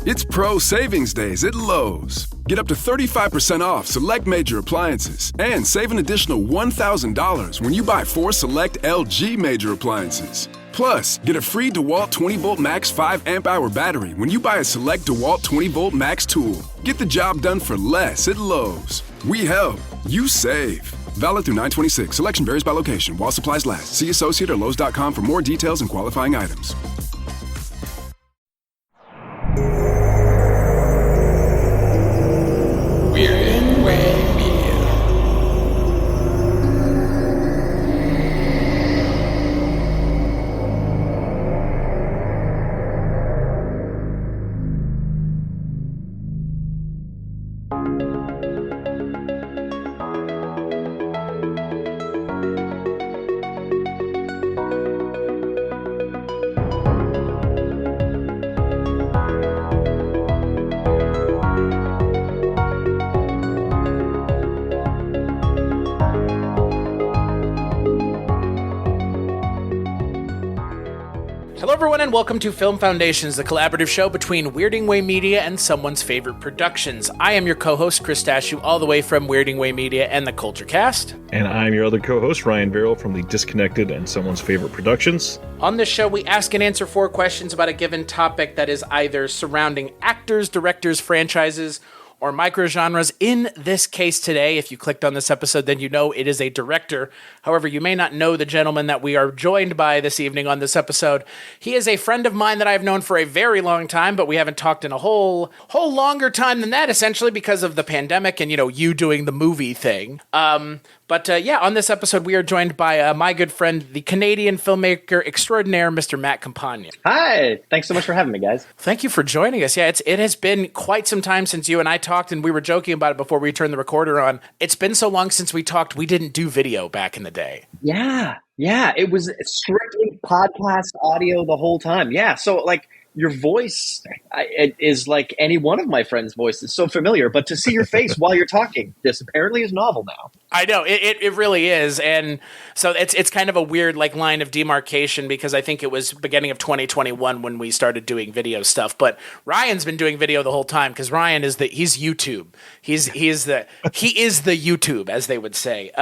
It's Pro Savings Days at Lowe's. Get up to 35% off select major appliances and save an additional $1,000 when you buy 4 select LG major appliances. Plus, get a free DeWalt 20-volt max 5 amp-hour battery when you buy a select DeWalt 20-volt max tool. Get the job done for less at Lowe's. We help. You save. Valid through 9/26. Selection varies by location. While supplies last. See associate or Lowe's.com for more details and qualifying items. Weird Way Media. Hello everyone and welcome to Film Foundations, the collaborative show between Weirding Way Media and someone's favorite productions. I am your co-host, Chris Dashew, all the way from Weirding Way Media and the Culture Cast. And I'm your other co-host, Ryan Verrill from the Disconnected and Someone's Favorite Productions. On this show, we ask and answer 4 questions about a given topic that is either surrounding actors, directors, franchises, or microgenres. In this case today, if you clicked on this episode, then you know it is a director. However, you may not know the gentleman that we are joined by this evening on this episode. He is a friend of mine that I've known for a very long time, but we haven't talked in a whole longer time than that, essentially because of the pandemic and, you doing the movie thing. But on this episode, we are joined by my good friend, the Canadian filmmaker extraordinaire, Mr. Matt Campagna. Hi! Thanks so much for having me, guys. Thank you for joining us. Yeah, it has been quite some time since you and I talked, and we were joking about it before we turned the recorder on. It's been so long since we talked, we didn't do video back in the day. Yeah, it was strictly podcast audio the whole time. Yeah, so your voice is like any one of my friends' voices, so familiar, but to see your face while you're talking, this apparently is novel now. I know, it really is, and so it's kind of a weird line of demarcation because I think it was beginning of 2021 when we started doing video stuff, but Ryan's been doing video the whole time because Ryan he's YouTube. He is the YouTube, as they would say.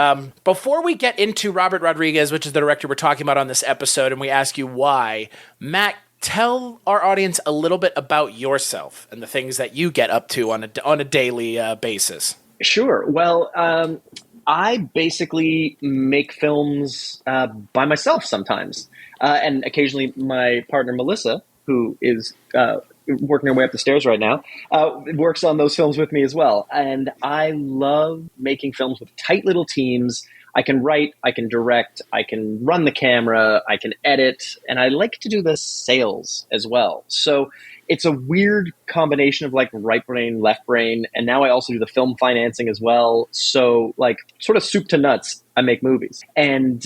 Before we get into Robert Rodriguez, which is the director we're talking about on this episode, and we ask you why, Matt, tell our audience a little bit about yourself and the things that you get up to on a daily basis. Sure. Well, I basically make films by myself sometimes. And occasionally my partner, Melissa, who is working her way up the stairs right now, works on those films with me as well. And I love making films with tight little teams. I can write, I can direct, I can run the camera, I can edit, and I like to do the sales as well. So it's a weird combination of right brain, left brain, and now I also do the film financing as well. So sort of soup to nuts, I make movies. And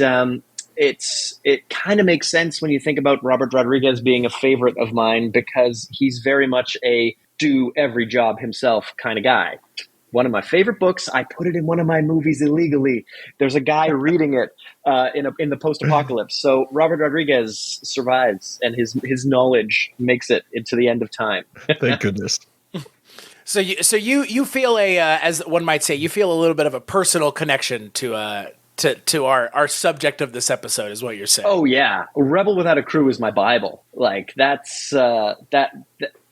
it kind of makes sense when you think about Robert Rodriguez being a favorite of mine because he's very much a do every job himself kind of guy. One of my favorite books, I put it in one of my movies illegally. There's a guy reading it in the post-apocalypse. So Robert Rodriguez survives, and his knowledge makes it into the end of time. Thank goodness. So you feel as one might say, you feel a little bit of a personal connection to our subject of this episode, is what you're saying. Oh yeah, Rebel Without a Crew is my Bible. That's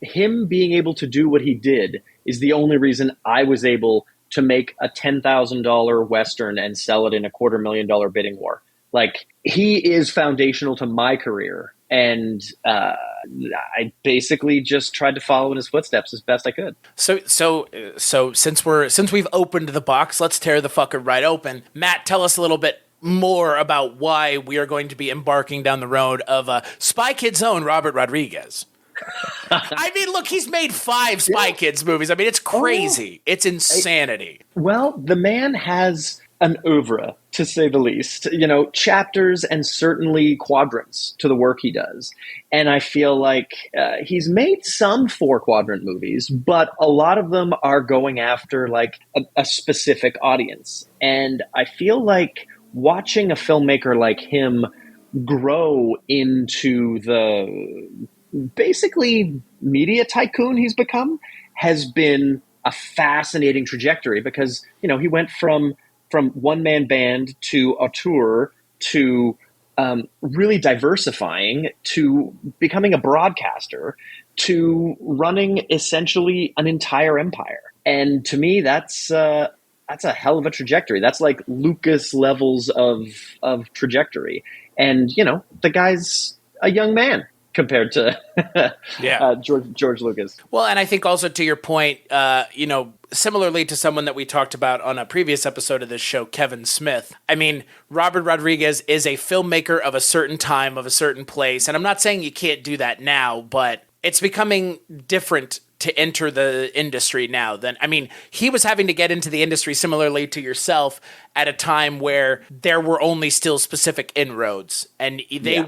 him being able to do what he did is the only reason I was able to make a $10,000 Western and sell it in a $250,000 bidding war. He is foundational to my career. And I basically just tried to follow in his footsteps as best I could. So since we've opened the box, let's tear the fucker right open. Matt, tell us a little bit more about why we are going to be embarking down the road of Spy Kid's own Robert Rodriguez. I mean, look, he's made 5 Spy Kids movies. I mean, it's crazy. It's insanity. Well, the man has an oeuvre, to say the least. Chapters and certainly quadrants to the work he does. And I feel like he's made some 4-quadrant movies, but a lot of them are going after a specific audience. And I feel like watching a filmmaker like him grow into the basically media tycoon he's become has been a fascinating trajectory because, he went from one-man band to a tour to really diversifying to becoming a broadcaster to running essentially an entire empire. And to me, that's a hell of a trajectory. That's like Lucas levels of trajectory. And, the guy's a young man compared to George Lucas. Well, and I think also to your point, similarly to someone that we talked about on a previous episode of this show, Kevin Smith. I mean, Robert Rodriguez is a filmmaker of a certain time, of a certain place. And I'm not saying you can't do that now, but it's becoming different to enter the industry now than, he was having to get into the industry similarly to yourself at a time where there were only still specific inroads. And they,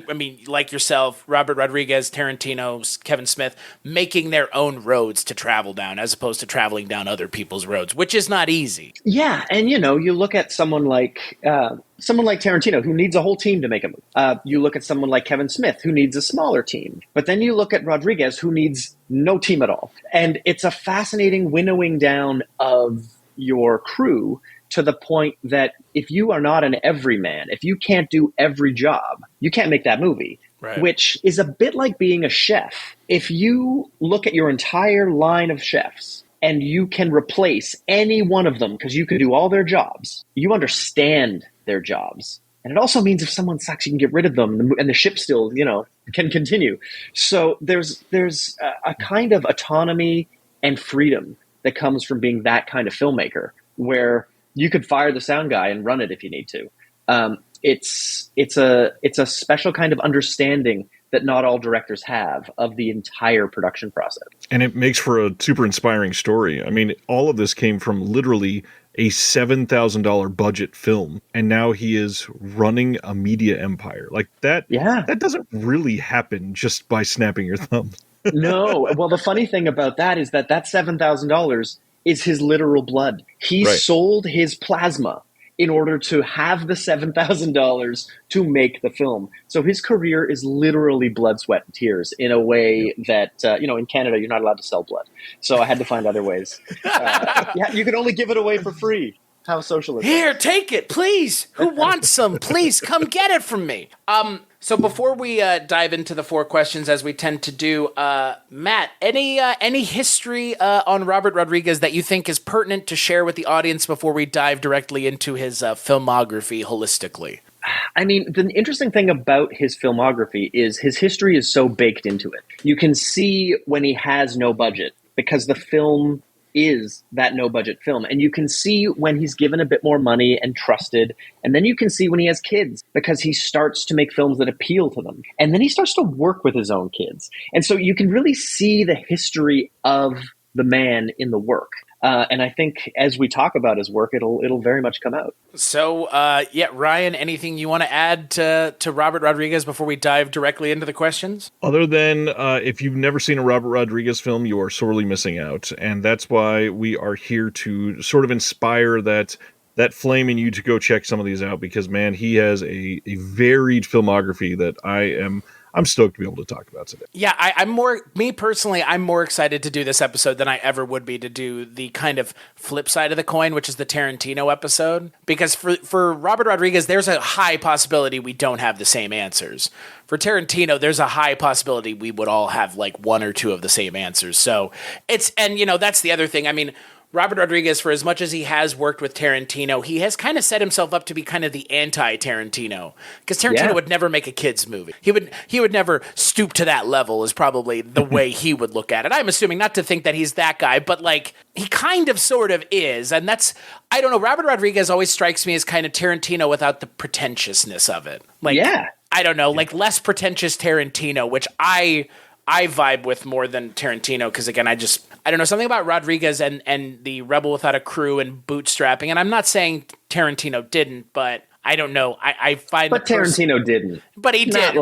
like yourself, Robert Rodriguez, Tarantino, Kevin Smith, making their own roads to travel down as opposed to traveling down other people's roads, which is not easy. Yeah. And, you look at someone like Tarantino, who needs a whole team to make a movie. You look at someone like Kevin Smith, who needs a smaller team. But then you look at Rodriguez, who needs no team at all. And it's a fascinating winnowing down of your crew to the point that if you are not an everyman, if you can't do every job, you can't make that movie. Right. Which is a bit like being a chef. If you look at your entire line of chefs and you can replace any one of them because you can do all their jobs, you understand their jobs. And it also means if someone sucks, you can get rid of them and the ship still, can continue. So there's a kind of autonomy and freedom that comes from being that kind of filmmaker where you could fire the sound guy and run it if you need to. It's a special kind of understanding that not all directors have of the entire production process. And it makes for a super inspiring story. All of this came from literally a $7,000 budget film, and now he is running a media empire. Like that, that doesn't really happen just by snapping your thumb. No. Well, the funny thing about that is that $7,000 is his literal blood. He sold his plasma in order to have the $7,000 to make the film. So his career is literally blood, sweat, and tears in a way that, in Canada, you're not allowed to sell blood. So I had to find other ways. You can only give it away for free. How social is that? Here, take it, please. Who wants some? Please come get it from me. So before we dive into the 4 questions, as we tend to do, Matt, any history on Robert Rodriguez that you think is pertinent to share with the audience before we dive directly into his filmography holistically? The interesting thing about his filmography is his history is so baked into it. You can see when he has no budget because the film is that no budget film. And you can see when he's given a bit more money and trusted. And then you can see when he has kids because he starts to make films that appeal to them. And then he starts to work with his own kids. And so you can really see the history of the man in the work. And I think as we talk about his work, it'll very much come out. So, Ryan, anything you want to add to Robert Rodriguez before we dive directly into the questions? Other than if you've never seen a Robert Rodriguez film, you are sorely missing out. And that's why we are here to sort of inspire that flame in you to go check some of these out because, man, he has a varied filmography that I'm stoked to be able to talk about today. Yeah, I'm more excited to do this episode than I ever would be to do the kind of flip side of the coin, which is the Tarantino episode. Because for Robert Rodriguez, there's a high possibility we don't have the same answers. For Tarantino, there's a high possibility we would all have like 1 or 2 of the same answers. So that's the other thing. Robert Rodriguez, for as much as he has worked with Tarantino, he has kind of set himself up to be kind of the anti-Tarantino. Because Tarantino would never make a kid's movie. He would never stoop to that level is probably the way he would look at it. I'm assuming not to think that he's that guy, but like he kind of sort of is. And that's, I don't know, Robert Rodriguez always strikes me as kind of Tarantino without the pretentiousness of it. Like, I don't know, like less pretentious Tarantino, which I vibe with more than Tarantino because, again, I don't know, something about Rodriguez and the Rebel Without a Crew and bootstrapping. And I'm not saying Tarantino didn't, but I don't know. I find But Tarantino didn't. But he did.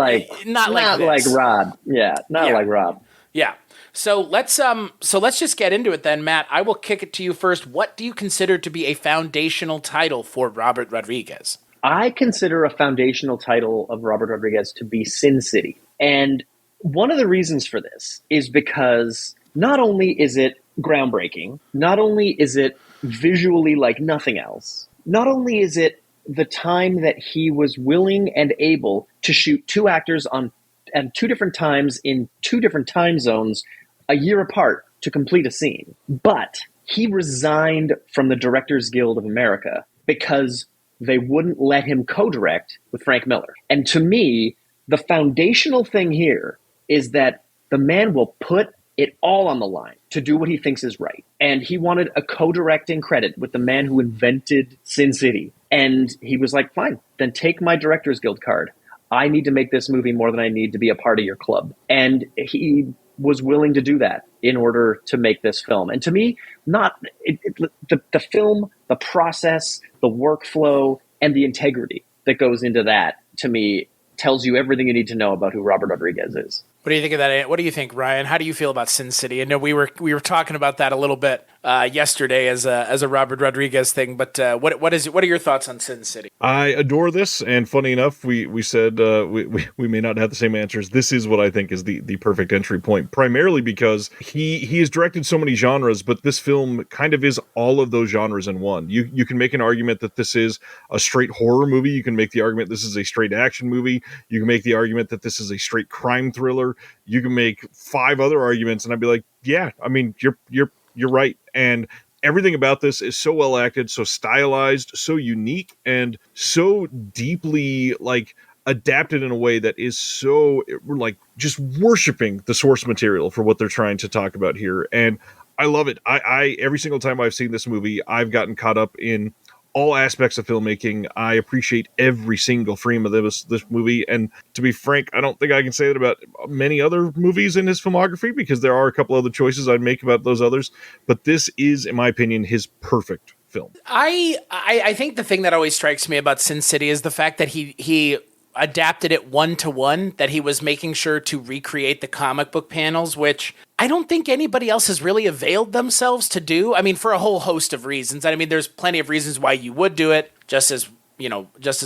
Not like Rob. Yeah, not like Rob. Yeah. So let's just get into it then, Matt. I will kick it to you first. What do you consider to be a foundational title for Robert Rodriguez? I consider a foundational title of Robert Rodriguez to be Sin City. And one of the reasons for this is because not only is it groundbreaking, not only is it visually like nothing else, not only is it the time that he was willing and able to shoot two actors on at two different times in two different time zones a year apart to complete a scene, but he resigned from the Directors Guild of America because they wouldn't let him co-direct with Frank Miller. And to me, the foundational thing here is that the man will put it all on the line to do what he thinks is right. And he wanted a co-directing credit with the man who invented Sin City. And he was like, fine, then take my Directors Guild card. I need to make this movie more than I need to be a part of your club. And he was willing to do that in order to make this film. And to me, the film, the process, the workflow, and the integrity that goes into that, to me, tells you everything you need to know about who Robert Rodriguez is. What do you think of that? What do you think, Ryan? How do you feel about Sin City? I know we were talking about that a little bit yesterday as a Robert Rodriguez thing, but what are your thoughts on Sin City? I adore this, and funny enough, we said we may not have the same answers. This is what I think is the perfect entry point, primarily because he has directed so many genres, but this film kind of is all of those genres in one. You can make an argument that this is a straight horror movie. You can make the argument this is a straight action movie. You can make the argument that this is a straight crime thriller. You can make 5 other arguments, and I'd be like, yeah, I mean, you're right. And everything about this is so well acted, so stylized, so unique, and so deeply like adapted in a way that is so like just worshiping the source material for what they're trying to talk about here. And I love it. I every single time I've seen this movie, I've gotten caught up in all aspects of filmmaking. I appreciate every single frame of this movie. And to be frank, I don't think I can say that about many other movies in his filmography, because there are a couple other choices I'd make about those others. But this is, in my opinion, his perfect film. I think the thing that always strikes me about Sin City is the fact that he adapted it 1-to-1, that he was making sure to recreate the comic book panels, which I don't think anybody else has really availed themselves to do. I mean, for a whole host of reasons. I mean, there's plenty of reasons why you would do it, just as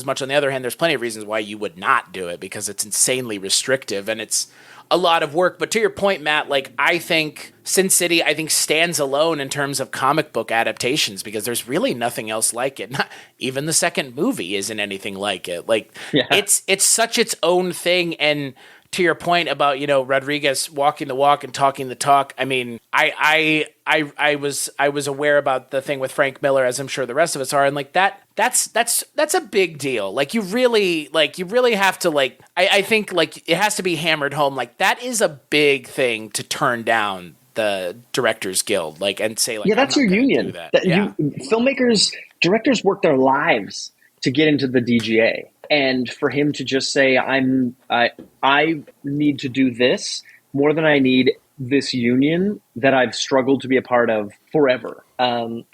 much on the other hand, there's plenty of reasons why you would not do it, because it's insanely restrictive and it's a lot of work. But to your point, Matt, like, I think Sin City, stands alone in terms of comic book adaptations, because there's really nothing else like it. Not even the second movie isn't anything like it. Like, yeah. It's such its own thing. And to your point about, Rodriguez walking the walk and talking the talk, I mean, I was aware about the thing with Frank Miller, as I'm sure the rest of us are, and like that's a big deal. Like, you really have to, like, I think, like, it has to be hammered home. Like, that is a big thing to turn down the Directors Guild, like, and say, like, yeah, that's your union. Directors work their lives to get into the DGA. And for him to just say, I need to do this more than I need this union that I've struggled to be a part of forever. And,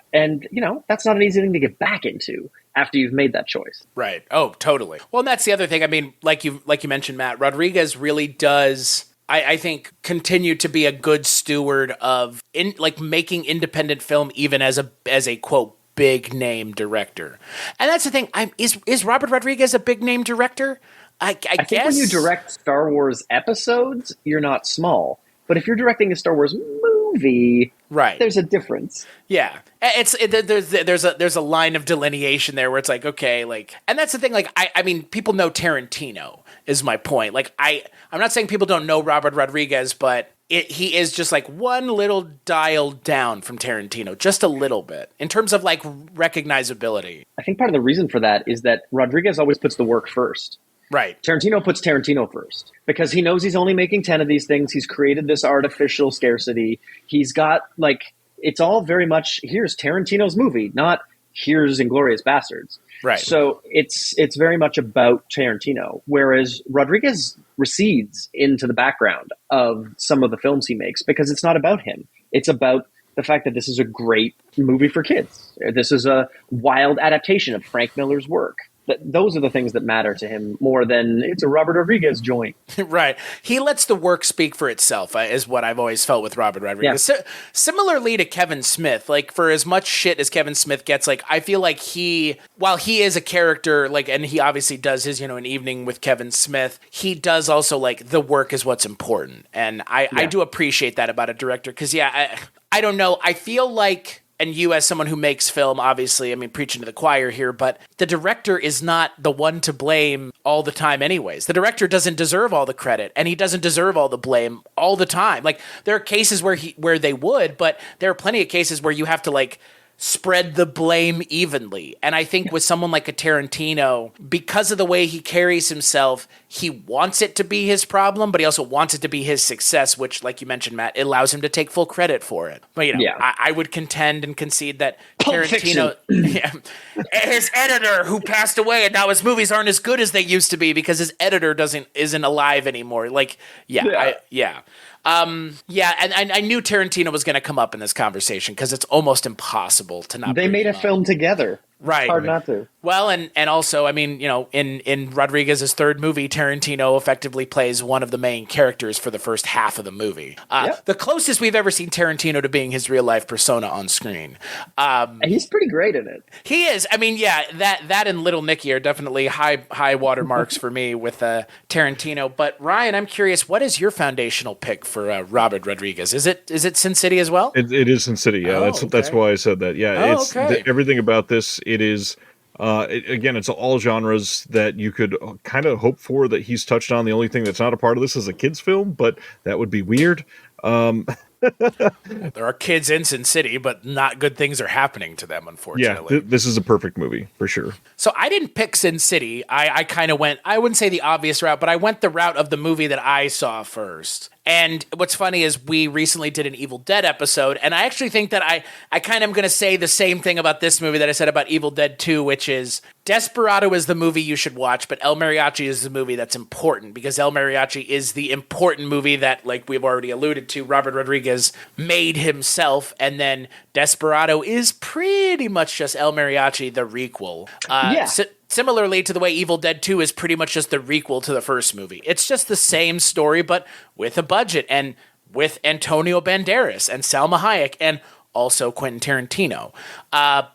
that's not an easy thing to get back into after you've made that choice. Right. Oh, totally. Well, and that's the other thing. I mean, like you mentioned, Matt, Rodriguez really does, I think, continue to be a good steward of making independent film, even as a quote, big name director. And that's the thing. Is Robert Rodriguez a big name director? I guess think when you direct Star Wars episodes, you're not small. But if you're directing a Star Wars movie, right, there's a difference. Yeah, there's a line of delineation there where it's like, okay, like, and that's the thing. Like, I mean, people know Tarantino is my point. Like, I'm not saying people don't know Robert Rodriguez, but he is just like one little dial down from Tarantino, just a little bit, in terms of like recognizability. I think part of the reason for that is that Rodriguez always puts the work first. Right. Tarantino puts Tarantino first because he knows he's only making 10 of these things. He's created this artificial scarcity. He's got, like, it's all very much, here's Tarantino's movie, not here's Inglourious Bastards. Right. So it's very much about Tarantino, whereas Rodriguez recedes into the background of some of the films he makes because it's not about him. It's about the fact that this is a great movie for kids. This is a wild adaptation of Frank Miller's work. those are the things that matter to him more than it's a Robert Rodriguez joint. Right. He lets the work speak for itself, is what I've always felt with Robert Rodriguez. Yeah. Similarly to Kevin Smith, like for as much shit as Kevin Smith gets, like I feel like while he is a character, like, and he obviously does his, An Evening with Kevin Smith, he does also like the work is what's important. And I do appreciate that about a director. Cause I don't know. I feel like, and you as someone who makes film, obviously, I mean, preaching to the choir here, but the director is not the one to blame all the time anyways. The director doesn't deserve all the credit, and he doesn't deserve all the blame all the time. Like, there are cases where they would, but there are plenty of cases where you have to, like, spread the blame evenly. And I think with someone like a Tarantino, because of the way he carries himself, he wants it to be his problem, but he also wants it to be his success, which, like you mentioned, Matt, it allows him to take full credit for it. But, I would contend and concede that Tarantino, his editor who passed away, and now his movies aren't as good as they used to be because his editor isn't alive anymore. Like, and I knew Tarantino was going to come up in this conversation because it's almost impossible to not. They made a film together. Right. It's hard not to. Well, and also, I mean, in Rodriguez's third movie, Tarantino effectively plays one of the main characters for the first half of the movie. The closest we've ever seen Tarantino to being his real life persona on screen. And he's pretty great in it. He is. I mean, that and Little Nicky are definitely high watermarks for me with Tarantino. But Ryan, I'm curious, what is your foundational pick for Robert Rodriguez? Is it Sin City as well? It is Sin City. Yeah, that's why I said that. Yeah, everything about this. It is. Again, it's all genres that you could kind of hope for that he's touched on. The only thing that's not a part of this is a kid's film, but that would be weird. There are kids in Sin City, but not good things are happening to them, unfortunately. Yeah, this is a perfect movie, for sure. So I didn't pick Sin City. I kind of went, I wouldn't say the obvious route, but I went the route of the movie that I saw first. And what's funny is we recently did an Evil Dead episode, and I actually think that I kind of am going to say the same thing about this movie that I said about Evil Dead 2, which is Desperado is the movie you should watch, but El Mariachi is the movie that's important, because El Mariachi is the important movie that, like we've already alluded to, Robert Rodriguez made himself, and then Desperado is pretty much just El Mariachi, the requel. Similarly to the way Evil Dead 2 is pretty much just the requel to the first movie. It's just the same story, but with a budget and with Antonio Banderas and Salma Hayek and also Quentin Tarantino. I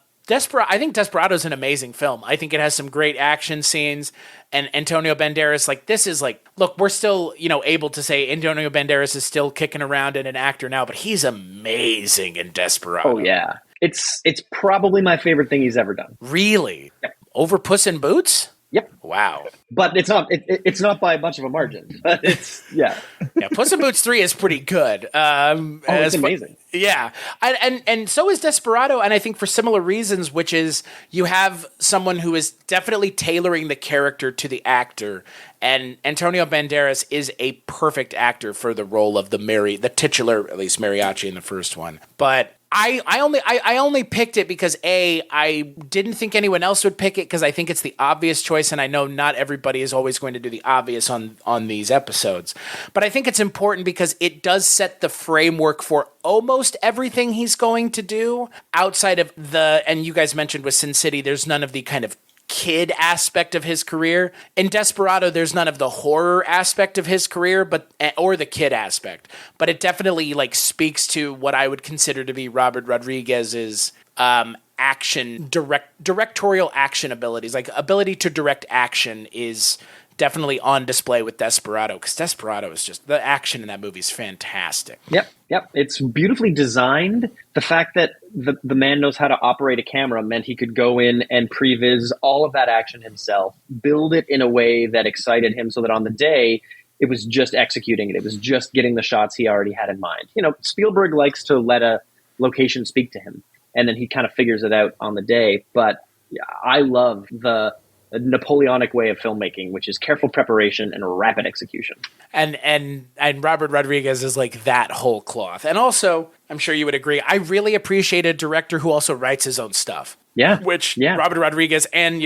think Desperado is an amazing film. I think it has some great action scenes, and Antonio Banderas, like, this is like, look, we're still, able to say Antonio Banderas is still kicking around and an actor now, but he's amazing in Desperado. Oh yeah. It's probably my favorite thing he's ever done. Really? Yep. Over Puss in Boots? Yep. Wow. But it's not by much of a margin. But it's Puss in Boots 3 is pretty good. It's amazing. Yeah. And so is Desperado, and I think for similar reasons, which is you have someone who is definitely tailoring the character to the actor, and Antonio Banderas is a perfect actor for the role of the titular, at least, mariachi in the first one. But I only picked it because I didn't think anyone else would pick it, because I think it's the obvious choice, and I know not everybody is always going to do the obvious on these episodes. But I think it's important because it does set the framework for almost everything he's going to do outside of and you guys mentioned with Sin City, there's none of the kind of kid aspect of his career. In Desperado, there's none of the horror aspect of his career, or the kid aspect. But it definitely speaks to what I would consider to be Robert Rodriguez's directorial action abilities. Like, ability to direct action is definitely on display with Desperado, because Desperado is just, the action in that movie is fantastic. Yep. It's beautifully designed. The fact that the man knows how to operate a camera meant he could go in and previs all of that action himself, build it in a way that excited him, so that on the day, it was just executing it. It was just getting the shots he already had in mind. Spielberg likes to let a location speak to him, and then he kind of figures it out on the day. But I love the Napoleonic way of filmmaking, which is careful preparation and rapid execution. And Robert Rodriguez is like that whole cloth. And also, I'm sure you would agree, I really appreciate a director who also writes his own stuff. Yeah. which Yeah. Robert Rodriguez and,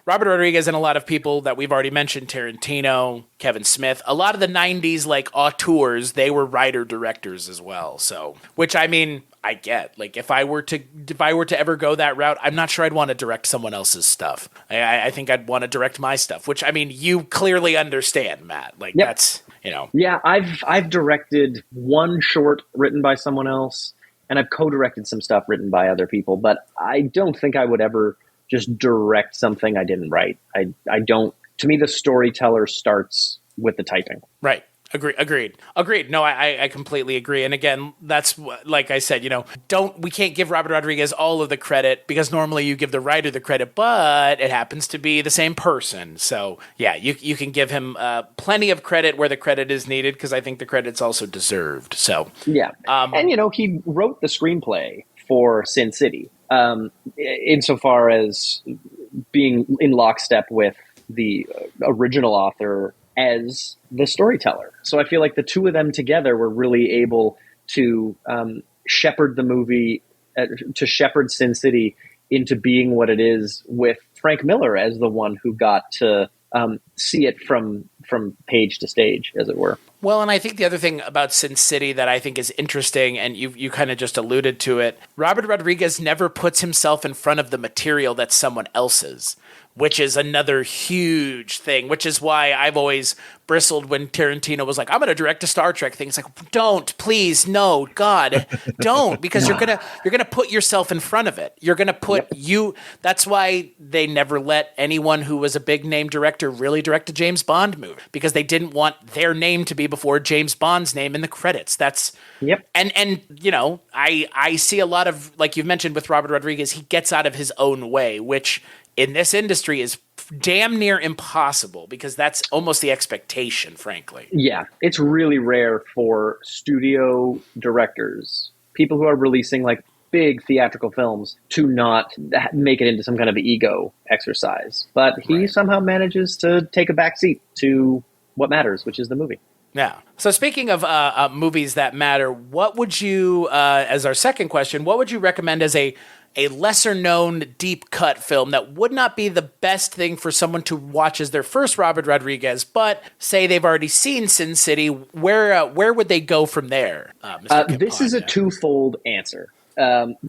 Robert Rodriguez and a lot of people that we've already mentioned, Tarantino, Kevin Smith, a lot of the 90s like auteurs, they were writer directors as well. So, which I mean, I get. Like if I were to ever go that route, I'm not sure I'd want to direct someone else's stuff. I think I'd want to direct my stuff, which I mean, you clearly understand, Matt. Like that's, Yeah, I've directed one short written by someone else, and I've co-directed some stuff written by other people, but I don't think I would ever just direct something I didn't write. I don't. To me, the storyteller starts with the typing. Right. Agreed. No, I completely agree. And again, that's like I said, we can't give Robert Rodriguez all of the credit because normally you give the writer the credit, but it happens to be the same person. So yeah, you can give him plenty of credit where the credit is needed because I think the credit's also deserved. So yeah, and he wrote the screenplay for Sin City, insofar as being in lockstep with the original author as the storyteller. So I feel like the two of them together were really able to shepherd the movie, to shepherd Sin City into being what it is, with Frank Miller as the one who got to see it from page to stage, as it were. Well, and I think the other thing about Sin City that I think is interesting, and you kind of just alluded to it, Robert Rodriguez never puts himself in front of the material that's someone else's, which is another huge thing, which is why I've always bristled when Tarantino was like, I'm going to direct a Star Trek thing. It's like, don't, please, no, God, don't, because you're going to put yourself in front of it. You're going to put you. That's why they never let anyone who was a big name director really direct a James Bond movie, because they didn't want their name to be before James Bond's name in the credits. That's and I see a lot of, like you've mentioned with Robert Rodriguez, he gets out of his own way, which in this industry is damn near impossible because that's almost the expectation, frankly. Yeah, it's really rare for studio directors, people who are releasing like big theatrical films, to not make it into some kind of ego exercise. But he somehow manages to take a backseat to what matters, which is the movie. Yeah. So speaking of movies that matter, what would you, as our second question, what would you recommend as a lesser known deep cut film that would not be the best thing for someone to watch as their first Robert Rodriguez, but say they've already seen Sin City? Where would they go from there? This is a twofold answer,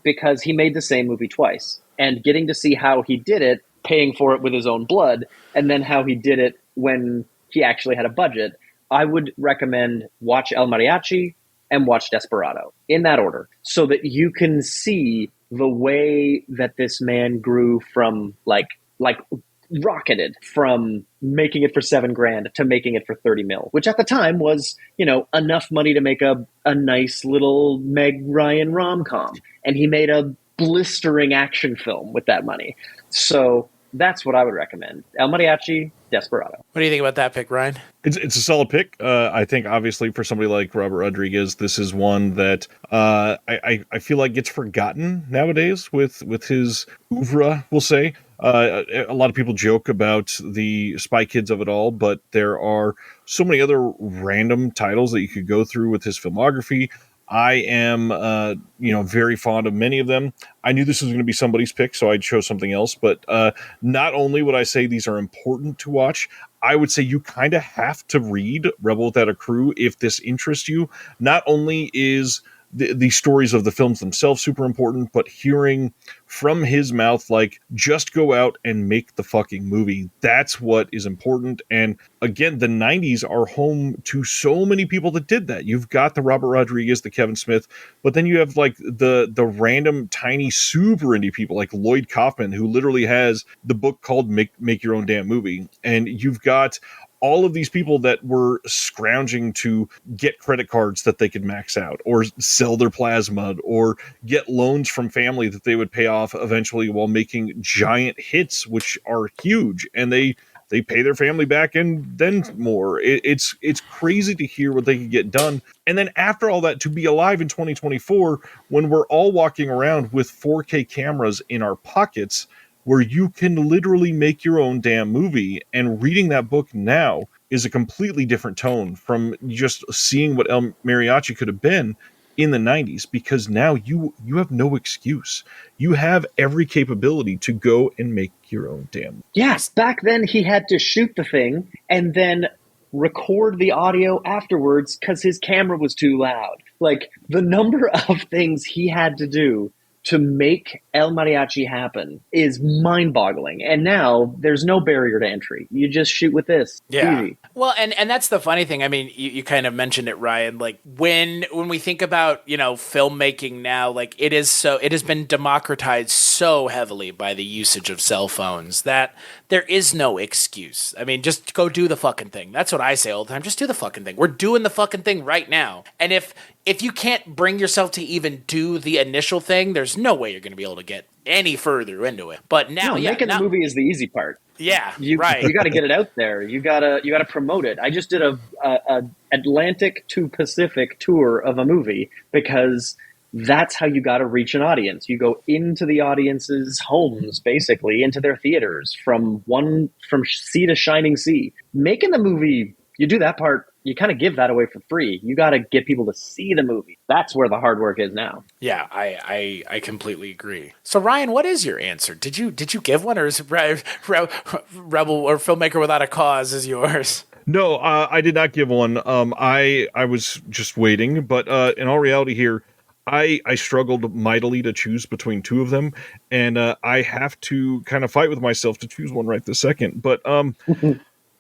because he made the same movie twice, and getting to see how he did it, paying for it with his own blood, and then how he did it when he actually had a budget, I would recommend watch El Mariachi and watch Desperado in that order, so that you can see the way that this man grew from like rocketed from making it for $7,000 to making it for 30 mil, which at the time was, enough money to make a nice little Meg Ryan rom-com. And he made a blistering action film with that money. So that's what I would recommend. El Mariachi, Desperado. What do you think about that pick, Ryan? It's a solid pick. I think obviously for somebody like Robert Rodriguez, this is one that I feel like gets forgotten nowadays with his oeuvre, we'll say. A lot of people joke about the Spy Kids of it all, but there are so many other random titles that you could go through with his filmography. I am, very fond of many of them. I knew this was going to be somebody's pick, so I chose something else. But not only would I say these are important to watch, I would say you kind of have to read Rebel Without a Crew if this interests you. Not only is the stories of the films themselves super important, but hearing from his mouth, like, just go out and make the fucking movie. That's what is important. And again, the 90s are home to so many people that did that. You've got the Robert Rodriguez, the Kevin Smith, but then you have like the random tiny super indie people like Lloyd Kaufman, who literally has the book called Make Your Own Damn Movie. And you've got all of these people that were scrounging to get credit cards that they could max out, or sell their plasma, or get loans from family that they would pay off eventually while making giant hits, which are huge, and they pay their family back and then more. It's crazy to hear what they could get done. And then after all that, to be alive in 2024, when we're all walking around with 4K cameras in our pockets, where you can literally make your own damn movie. And reading that book now is a completely different tone from just seeing what El Mariachi could have been. in the 90s, because now you have no excuse. You have every capability to go and make your own damn. Yes, back then he had to shoot the thing and then record the audio afterwards because his camera was too loud. Like, the number of things he had to do to make El Mariachi happen is mind-boggling. And now there's no barrier to entry. You just shoot with this. Yeah. Easy. Well, and that's the funny thing. I mean, you kind of mentioned it, Ryan. Like, when we think about, filmmaking now, like, it has been democratized so heavily by the usage of cell phones that there is no excuse. I mean, just go do the fucking thing. That's what I say all the time. Just do the fucking thing. We're doing the fucking thing right now. And if you can't bring yourself to even do the initial thing, there's no way you're going to be able to get any further into it. But now, making the movie is the easy part. Yeah, right. You got to get it out there. You got to promote it. I just did a Atlantic to Pacific tour of a movie because that's how you got to reach an audience. You go into the audience's homes, basically, into their theaters from sea to shining sea. Making the movie, you do that part. You kind of give that away for free. You got to get people to see the movie. That's where the hard work is now. Yeah, I completely agree. So Ryan, what is your answer? Did you give one, or is Rebel or Filmmaker Without a Cause is yours? No, I did not give one. I was just waiting, but in all reality here, I struggled mightily to choose between two of them, and I have to kind of fight with myself to choose one right this second. But all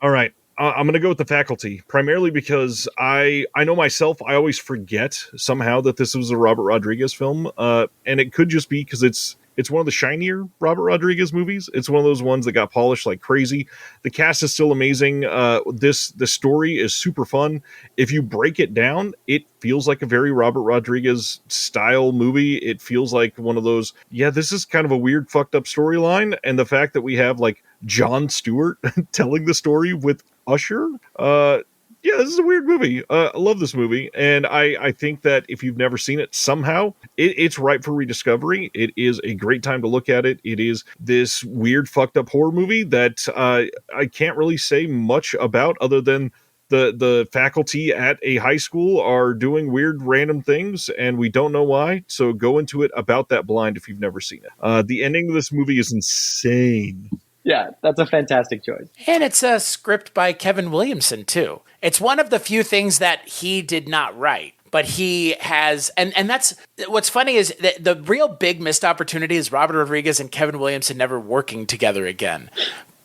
right. I'm going to go with The Faculty, primarily because I know myself, I always forget somehow that this was a Robert Rodriguez film, and it could just be because it's one of the shinier Robert Rodriguez movies. It's one of those ones that got polished like crazy. The cast is still amazing. The story is super fun. If you break it down, it feels like a very Robert Rodriguez style movie. It feels like one of those, this is kind of a weird, fucked up storyline, and the fact that we have like Jon Stewart telling the story with Usher. This is a weird movie. I love this movie, and I think that if you've never seen it, somehow it's ripe for rediscovery. It is a great time to look at it. It is this weird, fucked up horror movie that I can't really say much about other than the faculty at a high school are doing weird, random things, and we don't know why. So go into it about that blind if you've never seen it. The ending of this movie is insane. Yeah, that's a fantastic choice. And it's a script by Kevin Williamson, too. It's one of the few things that he did not write, but he has, and that's, what's funny is that the real big missed opportunity is Robert Rodriguez and Kevin Williamson never working together again.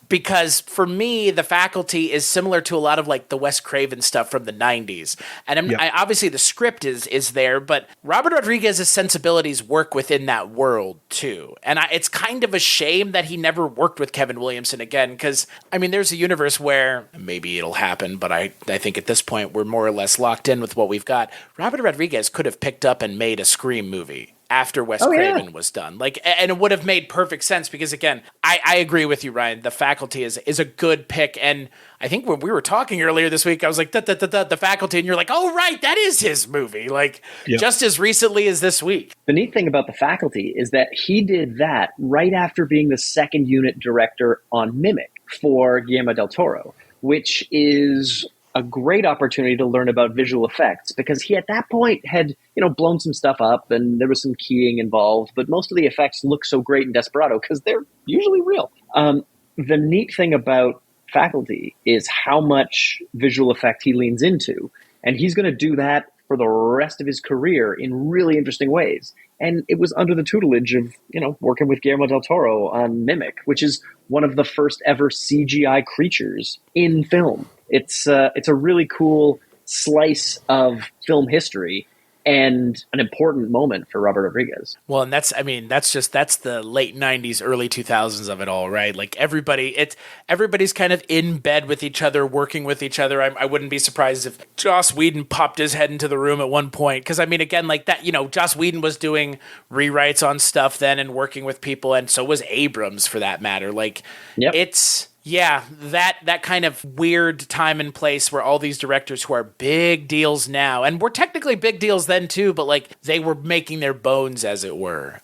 Because for me, The Faculty is similar to a lot of like the Wes Craven stuff from the 90s. And obviously the script is there, but Robert Rodriguez's sensibilities work within that world too. And it's kind of a shame that he never worked with Kevin Williamson again. Because, I mean, there's a universe where maybe it'll happen, but I think at this point we're more or less locked in with what we've got. Robert Rodriguez could have picked up and made a Scream movie after Wes Craven was done. Like, and it would have made perfect sense because, again, I agree with you, Ryan. The Faculty is a good pick. And I think when we were talking earlier this week, I was like, The Faculty. And you're like, oh, right, that is his movie. Like, just as recently as this week. The neat thing about The Faculty is that he did that right after being the second unit director on Mimic for Guillermo del Toro, which is a great opportunity to learn about visual effects because he at that point had, blown some stuff up and there was some keying involved, but most of the effects look so great in Desperado because they're usually real. The neat thing about Faculty is how much visual effect he leans into, and he's going to do that for the rest of his career in really interesting ways. And it was under the tutelage of, working with Guillermo del Toro on Mimic, which is one of the first ever CGI creatures in film. It's a really cool slice of film history and an important moment for Robert Rodriguez. Well, and that's the late 90s, early 2000s of it all, right? Like everybody's kind of in bed with each other, working with each other. I wouldn't be surprised if Joss Whedon popped his head into the room at one point. Because, I mean, again, like that, Joss Whedon was doing rewrites on stuff then and working with people, and so was Abrams for that matter. Like, it's... Yeah, that kind of weird time and place where all these directors who are big deals now, and were technically big deals then too, but like they were making their bones, as it were.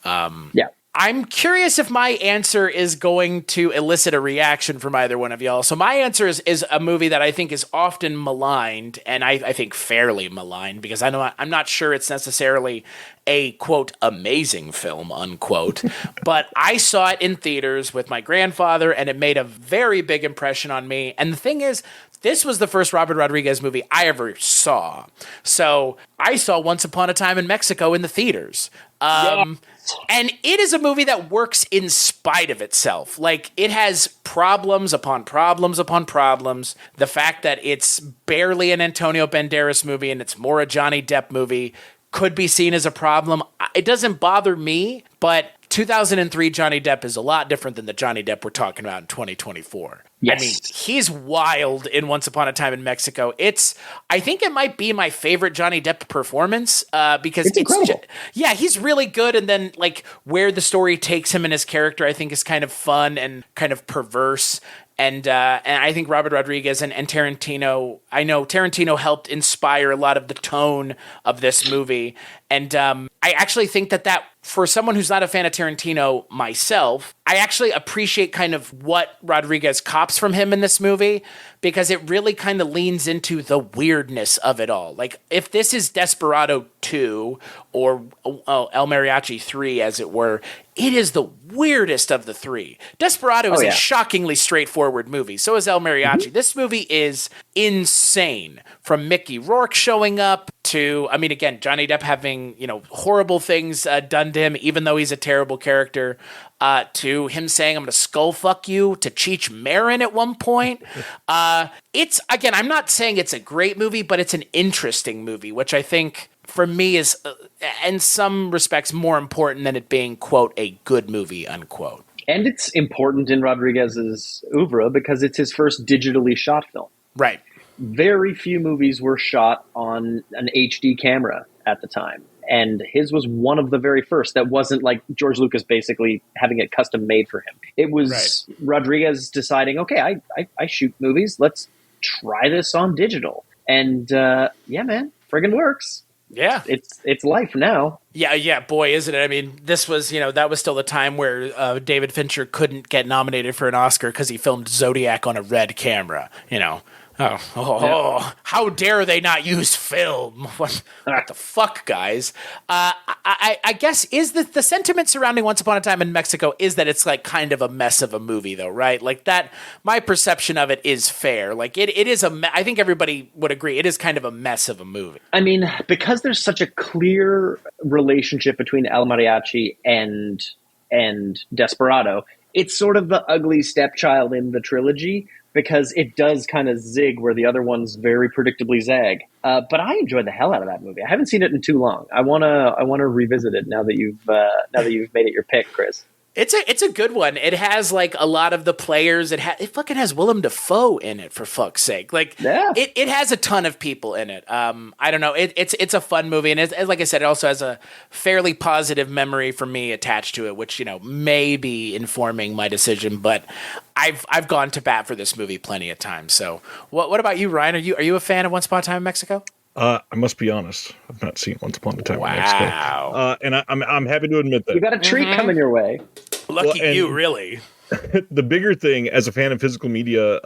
I'm curious if my answer is going to elicit a reaction from either one of y'all. So my answer is a movie that I think is often maligned, and I think fairly maligned, because I'm not sure it's necessarily a, quote, amazing film, unquote. But I saw it in theaters with my grandfather, and it made a very big impression on me. And the thing is, this was the first Robert Rodriguez movie I ever saw. So I saw Once Upon a Time in Mexico in the theaters. And it is a movie that works in spite of itself. Like, it has problems upon problems upon problems. The fact that it's barely an Antonio Banderas movie and it's more a Johnny Depp movie could be seen as a problem. It doesn't bother me, but 2003 Johnny Depp is a lot different than the Johnny Depp we're talking about in 2024. Yes. I mean, he's wild in Once Upon a Time in Mexico. I think it might be my favorite Johnny Depp performance because it's incredible. Yeah, he's really good. And then like where the story takes him and his character, I think is kind of fun and kind of perverse. And I think Robert Rodriguez and Tarantino, I know Tarantino helped inspire a lot of the tone of this movie. And I actually think that for someone who's not a fan of Tarantino myself, I actually appreciate kind of what Rodriguez cops from him in this movie, because it really kind of leans into the weirdness of it all. Like, if this is Desperado 2 or El Mariachi 3, as it were, it is the weirdest of the three. Desperado is a shockingly straightforward movie. So is El Mariachi. Mm-hmm. This movie is insane. From Mickey Rourke showing up to, I mean, again, Johnny Depp having, horrible things done to him, even though he's a terrible character, to him saying, I'm going to skull fuck you, to Cheech Marin at one point. It's, again, I'm not saying it's a great movie, but it's an interesting movie, which I think for me is, in some respects, more important than it being, quote, a good movie, unquote. And it's important in Rodriguez's oeuvre because it's his first digitally shot film. Right. Very few movies were shot on an HD camera at the time. And his was one of the very first that wasn't like George Lucas basically having it custom made for him. It was Rodriguez deciding, okay, I shoot movies. Let's try this on digital. And yeah, man, friggin' works. Yeah. It's life now. Yeah, boy, isn't it? I mean, this was, that was still the time where David Fincher couldn't get nominated for an Oscar because he filmed Zodiac on a red camera, How dare they not use film? What the fuck, guys? I guess is the sentiment surrounding Once Upon a Time in Mexico is that it's like kind of a mess of a movie, though, right? Like that, my perception of it is fair. Like it is I think everybody would agree it is kind of a mess of a movie. I mean, because there's such a clear relationship between El Mariachi and Desperado, it's sort of the ugly stepchild in the trilogy, because it does kind of zig where the other ones very predictably zag. But I enjoyed the hell out of that movie. I haven't seen it in too long. I wanna revisit it now that you've made it your pick, Chris. It's a good one. It has like a lot of the players. It fucking has Willem Dafoe in it, for fuck's sake. Like it has a ton of people in it. I don't know. It's a fun movie, and like I said, it also has a fairly positive memory for me attached to it, which may be informing my decision. But I've gone to bat for this movie plenty of times. So what about you, Ryan? Are you a fan of Once Upon a Time in Mexico? I must be honest. I've not seen Once Upon a Time in Mexico. And I'm happy to admit that. You got a treat coming your way. Lucky you, really. The bigger thing, as a fan of physical media,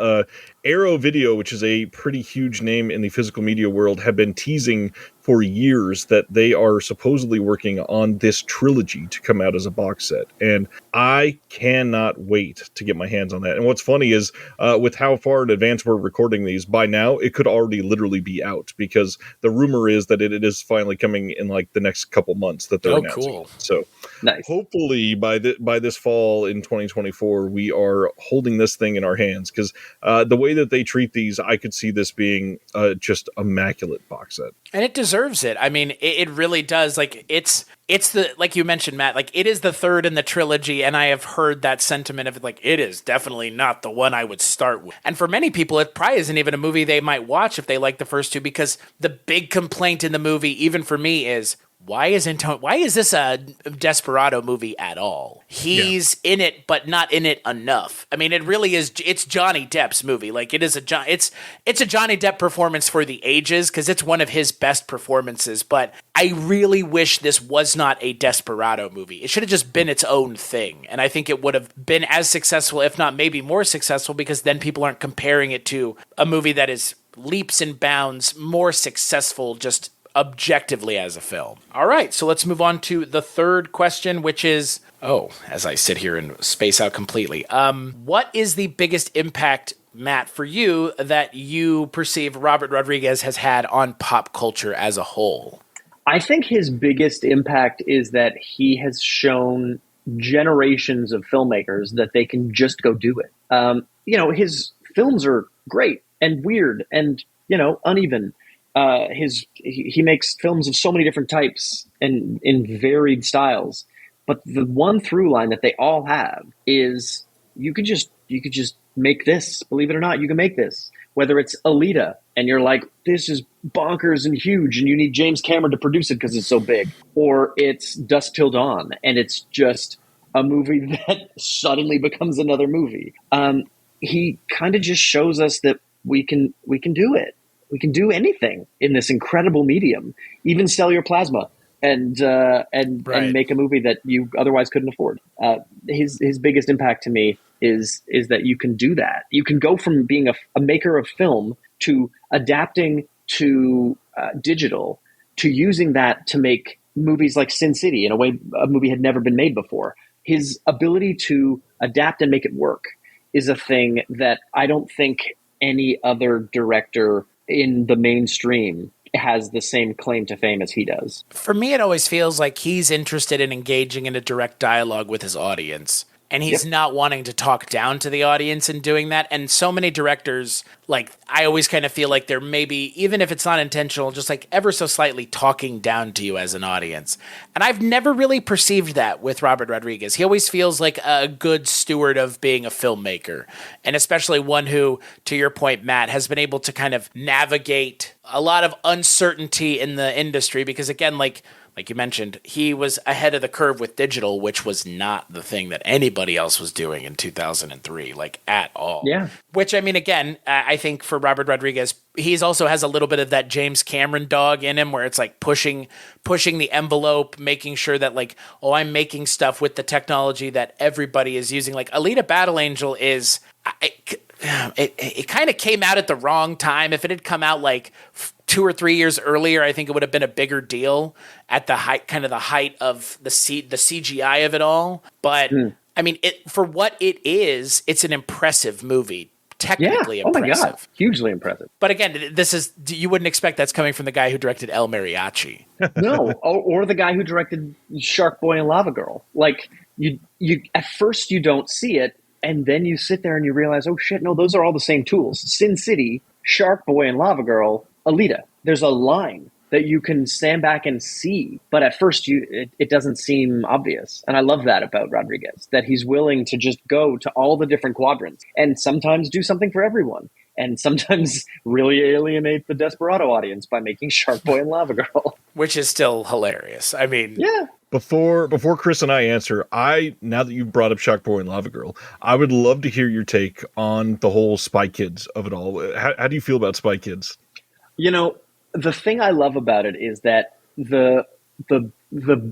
Arrow Video, which is a pretty huge name in the physical media world, have been teasing for years that they are supposedly working on this trilogy to come out as a box set. And I cannot wait to get my hands on that. And what's funny is, with how far in advance we're recording these, by now it could already literally be out, because the rumor is that it is finally coming in like the next couple months that they're announcing. Cool. So nice. Hopefully by this fall in 2024, we are holding this thing in our hands, because the way that they treat these, I could see this being just immaculate box set. And it deserves it. I mean, it really does. Like it's the, like you mentioned, Matt, like it is the third in the trilogy. And I have heard that sentiment of like, it is definitely not the one I would start with. And for many people, it probably isn't even a movie they might watch if they like the first two, because the big complaint in the movie, even for me, is why is this a Desperado movie at all? He's in it, but not in it enough. I mean, it really is. It's Johnny Depp's movie. Like it's a Johnny Depp performance for the ages because it's one of his best performances. But I really wish this was not a Desperado movie. It should have just been its own thing, and I think it would have been as successful, if not maybe more successful, because then people aren't comparing it to a movie that is leaps and bounds more successful just objectively as a film. All right, so let's move on to the third question, which is, as I sit here and space out completely, what is the biggest impact, Matt, for you that you perceive Robert Rodriguez has had on pop culture as a whole? I think his biggest impact is that he has shown generations of filmmakers that they can just go do it. His films are great and weird and, uneven. He makes films of so many different types and in varied styles. But the one through line that they all have is you could just make this. Believe it or not, you can make this. Whether it's Alita and you're like, this is bonkers and huge and you need James Cameron to produce it because it's so big. Or it's Dusk Till Dawn and it's just a movie that suddenly becomes another movie. He kind of just shows us that we can do it. We can do anything in this incredible medium, even sell your plasma and make a movie that you otherwise couldn't afford. His biggest impact to me is that you can do that. You can go from being a maker of film to adapting to digital to using that to make movies like Sin City in a way a movie had never been made before. His ability to adapt and make it work is a thing that I don't think any other director in the mainstream has the same claim to fame as he does. For me, it always feels like he's interested in engaging in a direct dialogue with his audience. And he's not wanting to talk down to the audience in doing that. And so many directors, like, I always kind of feel like they're maybe, even if it's not intentional, just like ever so slightly talking down to you as an audience. And I've never really perceived that with Robert Rodriguez. He always feels like a good steward of being a filmmaker. And especially one who, to your point, Matt, has been able to kind of navigate a lot of uncertainty in the industry. Because again, like you mentioned, he was ahead of the curve with digital, which was not the thing that anybody else was doing in 2003, like at all. Yeah. Which, I mean, again, I think for Robert Rodriguez, he's also has a little bit of that James Cameron dog in him where it's like pushing the envelope, making sure that like, I'm making stuff with the technology that everybody is using. Like Alita Battle Angel is... It kind of came out at the wrong time. If it had come out like 2 or 3 years earlier, I think it would have been a bigger deal at the height of the CGI of it all. But I mean, for what it is, it's an impressive movie. Technically impressive. Oh my God. Hugely impressive. But again, you wouldn't expect that's coming from the guy who directed El Mariachi. No, or the guy who directed Shark Boy and Lava Girl. Like you at first you don't see it. And then you sit there and you realize, oh shit, no, those are all the same tools. Sin City, Shark Boy and Lava Girl, Alita. There's a line that you can stand back and see. But at first it doesn't seem obvious. And I love that about Rodriguez, that he's willing to just go to all the different quadrants and sometimes do something for everyone. And sometimes really alienate the Desperado audience by making Shark Boy and Lava Girl. Which is still hilarious. I mean... Yeah. Before Chris and I answer, now that you brought up Shark Boy and Lava Girl, I would love to hear your take on the whole Spy Kids of it all. How do you feel about Spy Kids? The thing I love about it is that the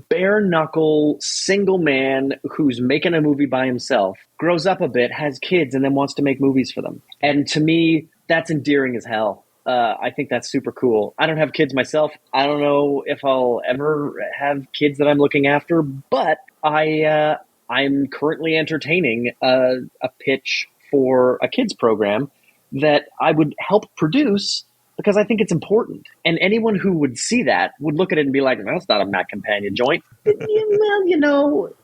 bare knuckle single man who's making a movie by himself grows up a bit, has kids, and then wants to make movies for them. And to me, that's endearing as hell. I think that's super cool. I don't have kids myself. I don't know if I'll ever have kids that I'm looking after, but I'm currently entertaining a pitch for a kids program that I would help produce because I think it's important. And anyone who would see that would look at it and be like, that's not a Matt Campagna joint. Well,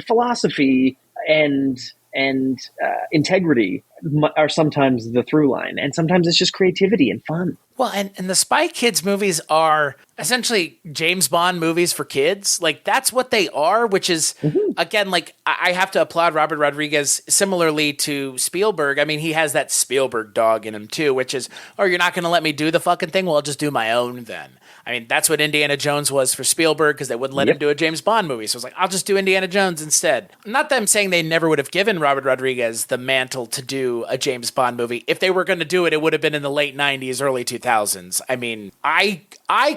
philosophy and integrity are sometimes the through line, and sometimes it's just creativity and fun. Well, and the Spy Kids movies are essentially James Bond movies for kids. Like, that's what they are, which is, again, like, I have to applaud Robert Rodriguez similarly to Spielberg. I mean, he has that Spielberg dog in him, too, which is, oh, you're not going to let me do the fucking thing? Well, I'll just do my own then. I mean, that's what Indiana Jones was for Spielberg because they wouldn't let him do a James Bond movie. So I was like, I'll just do Indiana Jones instead. Not that I'm saying they never would have given Robert Rodriguez the mantle to do a James Bond movie. If they were going to do it, it would have been in the late 90s, early 2000s. I mean, I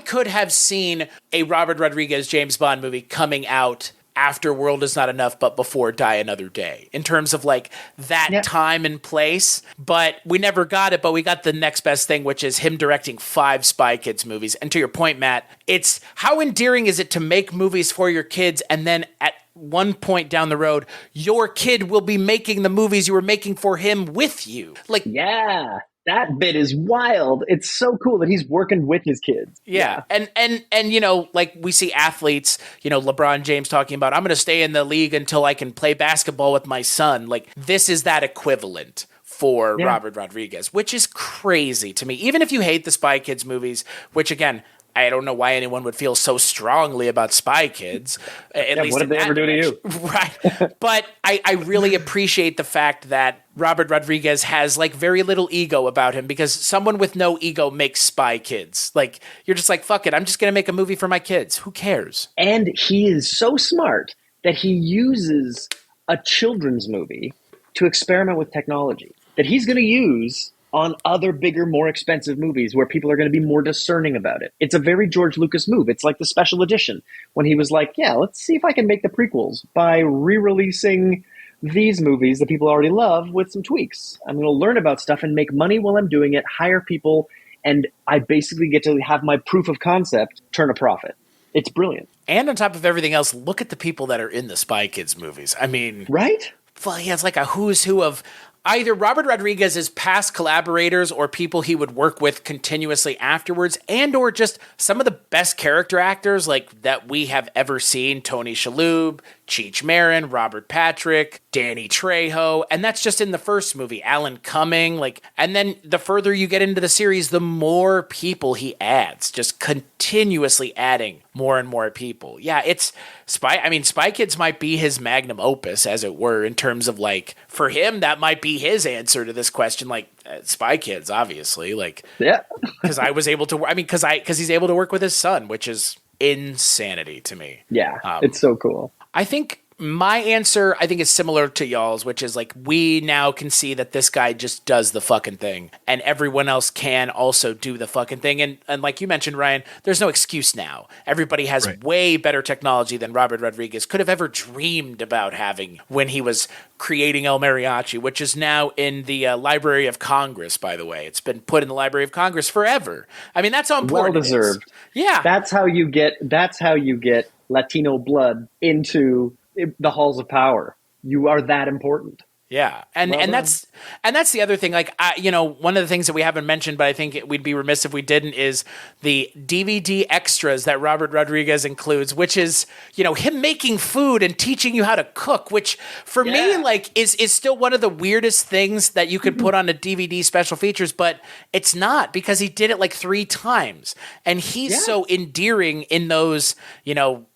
could have seen a Robert Rodriguez James Bond movie coming out after World Is Not Enough, but before Die Another Day, in terms of like that time and place. But we never got it, but we got the next best thing, which is him directing 5 Spy Kids movies. And to your point, Matt, it's how endearing is it to make movies for your kids and then at one point down the road, your kid will be making the movies you were making for him with you. Like, yeah. That bit is wild. It's so cool that he's working with his kids. Yeah. And you know, like we see athletes, you know, LeBron James talking about, I'm going to stay in the league until I can play basketball with my son. Like, this is that equivalent for Robert Rodriguez, which is crazy to me. Even if you hate the Spy Kids movies, which again, I don't know why anyone would feel so strongly about Spy Kids. At least what did they ever do to you? Right. But I really appreciate the fact that Robert Rodriguez has like very little ego about him, because someone with no ego makes Spy Kids. Like, you're just like, fuck it, I'm just going to make a movie for my kids. Who cares? And he is so smart that he uses a children's movie to experiment with technology that he's going to use on other bigger, more expensive movies where people are going to be more discerning about it. It's a very George Lucas move. It's like the special edition when he was like, yeah, let's see if I can make the prequels by re-releasing these movies that people already love with some tweaks. I'm going to learn about stuff and make money while I'm doing it, hire people, and I basically get to have my proof of concept turn a profit. It's brilliant. And on top of everything else, look at the people that are in the Spy Kids movies. I mean, right? Well, he has like a who's who of either Robert Rodriguez's past collaborators or people he would work with continuously afterwards, and or just some of the best character actors like that we have ever seen. Tony Shalhoub, Cheech Marin, Robert Patrick, Danny Trejo, and that's just in the first movie. Alan Cumming, like, and then the further you get into the series, the more people he adds, just continuously adding more and more people. Yeah, it's Spy Kids might be his magnum opus, as it were, in terms of like, for him, that might be his answer to this question. Like, Spy Kids, obviously, like, yeah, because I was able to, because he's able to work with his son, which is insanity to me. Yeah, it's so cool. I think my answer, is similar to y'all's, which is like, we now can see that this guy just does the fucking thing, and everyone else can also do the fucking thing. And like you mentioned, Ryan, there's no excuse now. Everybody has way better technology than Robert Rodriguez could have ever dreamed about having when he was creating El Mariachi, which is now in the Library of Congress, by the way. It's been put in the Library of Congress forever. I mean, that's how important well deserved. Yeah. That's how you get Latino blood into the halls of power. You are that important. Yeah. And that's the other thing. Like, one of the things that we haven't mentioned, but I think we'd be remiss if we didn't, is the DVD extras that Robert Rodriguez includes, which is, him making food and teaching you how to cook, which for me, like, is still one of the weirdest things that you could put on a DVD special features, but it's not, because he did it like 3 times. And he's so endearing in those,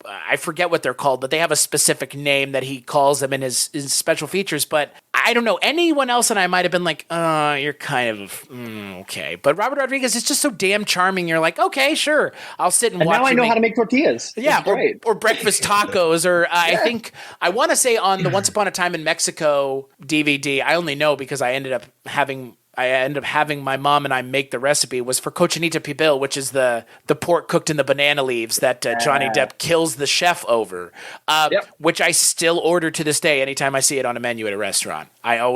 I forget what they're called, but they have a specific name that he calls them in his special features. But I don't know, anyone else and I might have been like, you're kind of, okay. But Robert Rodriguez is just so damn charming. You're like, okay, sure. I'll sit and watch. Now I know how to make tortillas. Yeah, or breakfast tacos. Or I want to say on the Once Upon a Time in Mexico DVD, I only know because I ended up having my mom and I make the recipe, was for Cochinita Pibil, which is the pork cooked in the banana leaves that Johnny Depp kills the chef over, which I still order to this day anytime I see it on a menu at a restaurant. I'll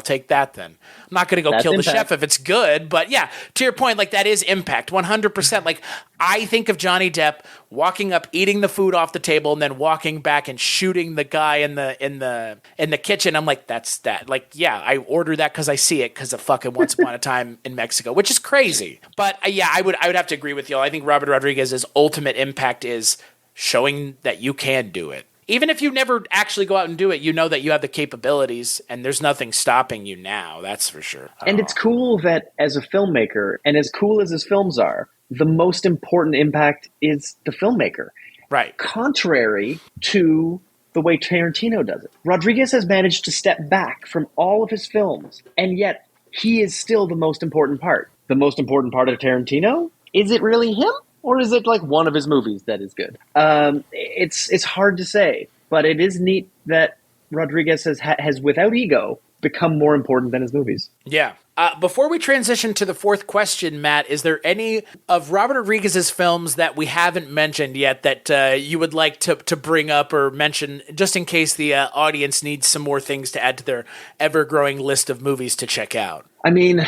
take that then. I'm not going to go kill the chef if it's good, but yeah, to your point, like, that is impact, 100%. Like, I think of Johnny Depp walking up, eating the food off the table, and then walking back and shooting the guy in the kitchen. I'm like, that's that. Like, yeah, I order that because I see it because of fucking Once Upon a Time in Mexico, which is crazy. But I would have to agree with y'all. I think Robert Rodriguez's ultimate impact is showing that you can do it. Even if you never actually go out and do it, you know that you have the capabilities and there's nothing stopping you now. That's for sure. And it's cool that as a filmmaker, and as cool as his films are, the most important impact is the filmmaker. Right. Contrary to the way Tarantino does it. Rodriguez has managed to step back from all of his films, and yet he is still the most important part. The most important part of Tarantino? Is it really him? Or is it like one of his movies that is good? It's hard to say, but it is neat that Rodriguez has without ego, become more important than his movies. Yeah. Before we transition to the fourth question, Matt, is there any of Robert Rodriguez's films that we haven't mentioned yet that you would like to bring up or mention, just in case the audience needs some more things to add to their ever-growing list of movies to check out? I mean,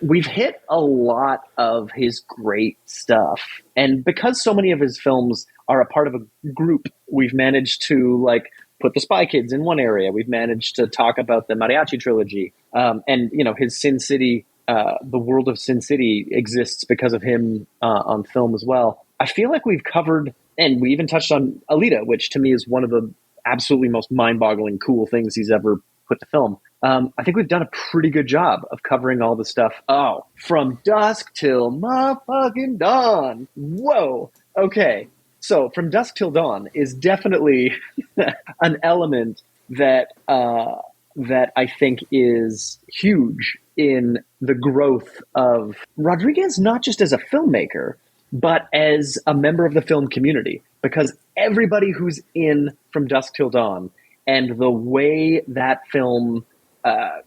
we've hit a lot of his great stuff. And because so many of his films are a part of a group, we've managed to put the Spy Kids in one area. We've managed to talk about the Mariachi trilogy. And, his Sin City, the world of Sin City exists because of him on film as well. I feel like we've covered, and we even touched on Alita, which to me is one of the absolutely most mind-boggling cool things he's ever put to film. I think we've done a pretty good job of covering all the stuff. Oh, from dusk till motherfucking dawn. Whoa. Okay. So From Dusk Till Dawn is definitely an element that I think is huge in the growth of Rodriguez, not just as a filmmaker, but as a member of the film community. Because everybody who's in From Dusk Till Dawn and the way that film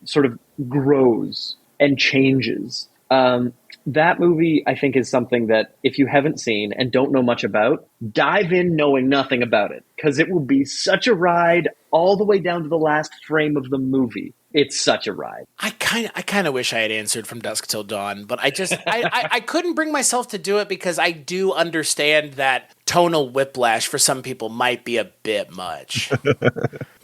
sort of grows and changes, that movie, I think, is something that if you haven't seen and don't know much about, dive in knowing nothing about it, because it will be such a ride all the way down to the last frame of the movie. It's such a ride. I kind of wish I had answered From Dusk Till Dawn, but I couldn't bring myself to do it because I do understand that tonal whiplash for some people might be a bit much.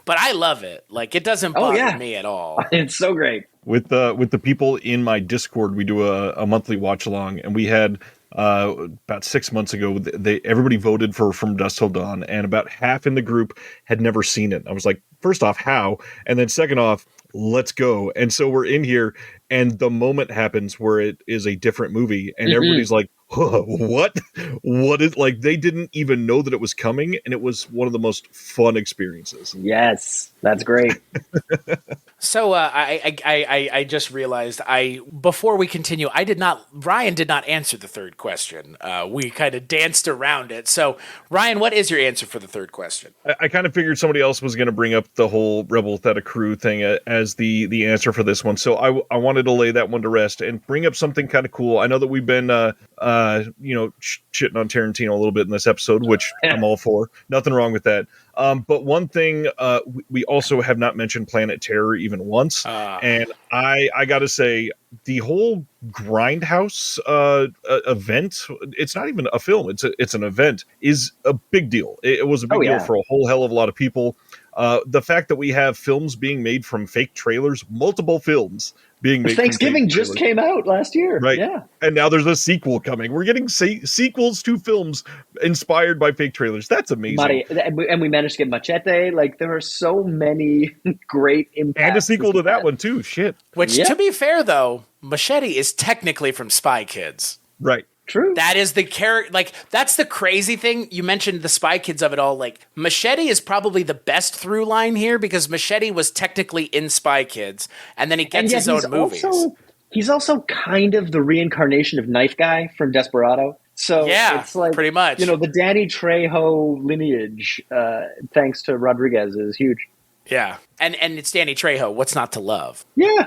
But I love it. It doesn't bother me at all. It's so great. With the people in my Discord, we do a monthly watch along, and we had about 6 months ago, everybody voted for From Dusk Till Dawn, and about half in the group had never seen it. I was like, first off, how? And then second off, let's go. And so we're in here, and the moment happens where it is a different movie, and everybody's like, what is, they didn't even know that it was coming, and it was one of the most fun experiences. Yes, that's great. So I just realized before we continue, Ryan did not answer the third question. We kind of danced around it. So Ryan, what is your answer for the third question? I kind of figured somebody else was going to bring up the whole Rebel Without a Crew thing as the answer for this one. So I wanted to lay that one to rest and bring up something kind of cool. I know that we've been shitting on Tarantino a little bit in this episode, which I'm all for. Nothing wrong with that. But one thing, we also have not mentioned Planet Terror even once. And I got to say, the whole Grindhouse event, it's not even a film, it's an event, is a big deal. It was a big deal for a whole hell of a lot of people. The fact that we have films being made from fake trailers, multiple films being made. Thanksgiving just came out last year. Right. Yeah. And now there's a sequel coming. We're getting sequels to films inspired by fake trailers. That's amazing. And we managed to get Machete. There are so many great impacts. And a sequel to that one too. Shit. Which, to be fair though, Machete is technically from Spy Kids. Right. True. That is the character. That's the crazy thing. You mentioned the Spy Kids of it all. Machete is probably the best through line here because Machete was technically in Spy Kids, and then he gets his own movies. He's also kind of the reincarnation of Knife Guy from Desperado. So it's pretty much. The Danny Trejo lineage, thanks to Rodriguez, is huge. Yeah, and it's Danny Trejo. What's not to love? Yeah.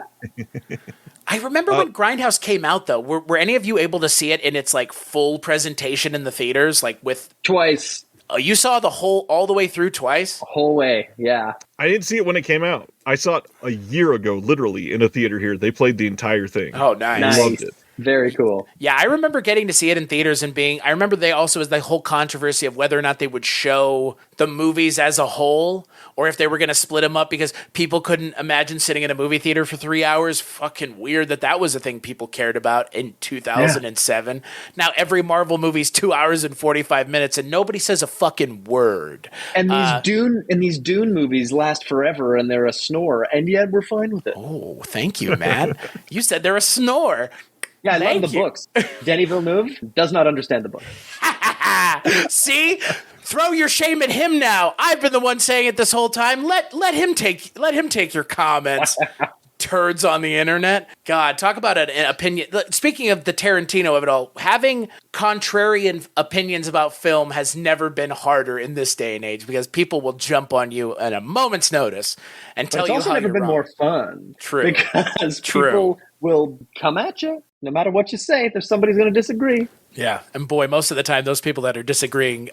I remember when Grindhouse came out, though. Were any of you able to see it in its full presentation in the theaters, with twice? Oh, you saw all the way through twice? The whole way, yeah. I didn't see it when it came out. I saw it a year ago, literally, in a theater here. They played the entire thing. Oh, nice. I loved it. Very cool. Yeah, I remember getting to see it in theaters and I remember they also was the whole controversy of whether or not they would show the movies as a whole or if they were going to split them up because people couldn't imagine sitting in a movie theater for 3 hours. Fucking weird that was a thing people cared about in 2007. Yeah. Now every Marvel movie's 2 hours and 45 minutes and nobody says a fucking word. And these Dune movies last forever and they're a snore and yet we're fine with it. Oh, thank you, Matt. You said they're a snore. Yeah, I love the books. Denis Villeneuve does not understand the book. See? Throw your shame at him now. I've been the one saying it this whole time. Let him take your comments. Turds on the internet. God, talk about an opinion. Speaking of the Tarantino of it all, having contrarian opinions about film has never been harder in this day and age because people will jump on you at a moment's notice and tell you how you're wrong. It's also never been more fun. True. Because people will come at you. No matter what you say, there's somebody's going to disagree. Yeah, and boy, most of the time, those people that are disagreeing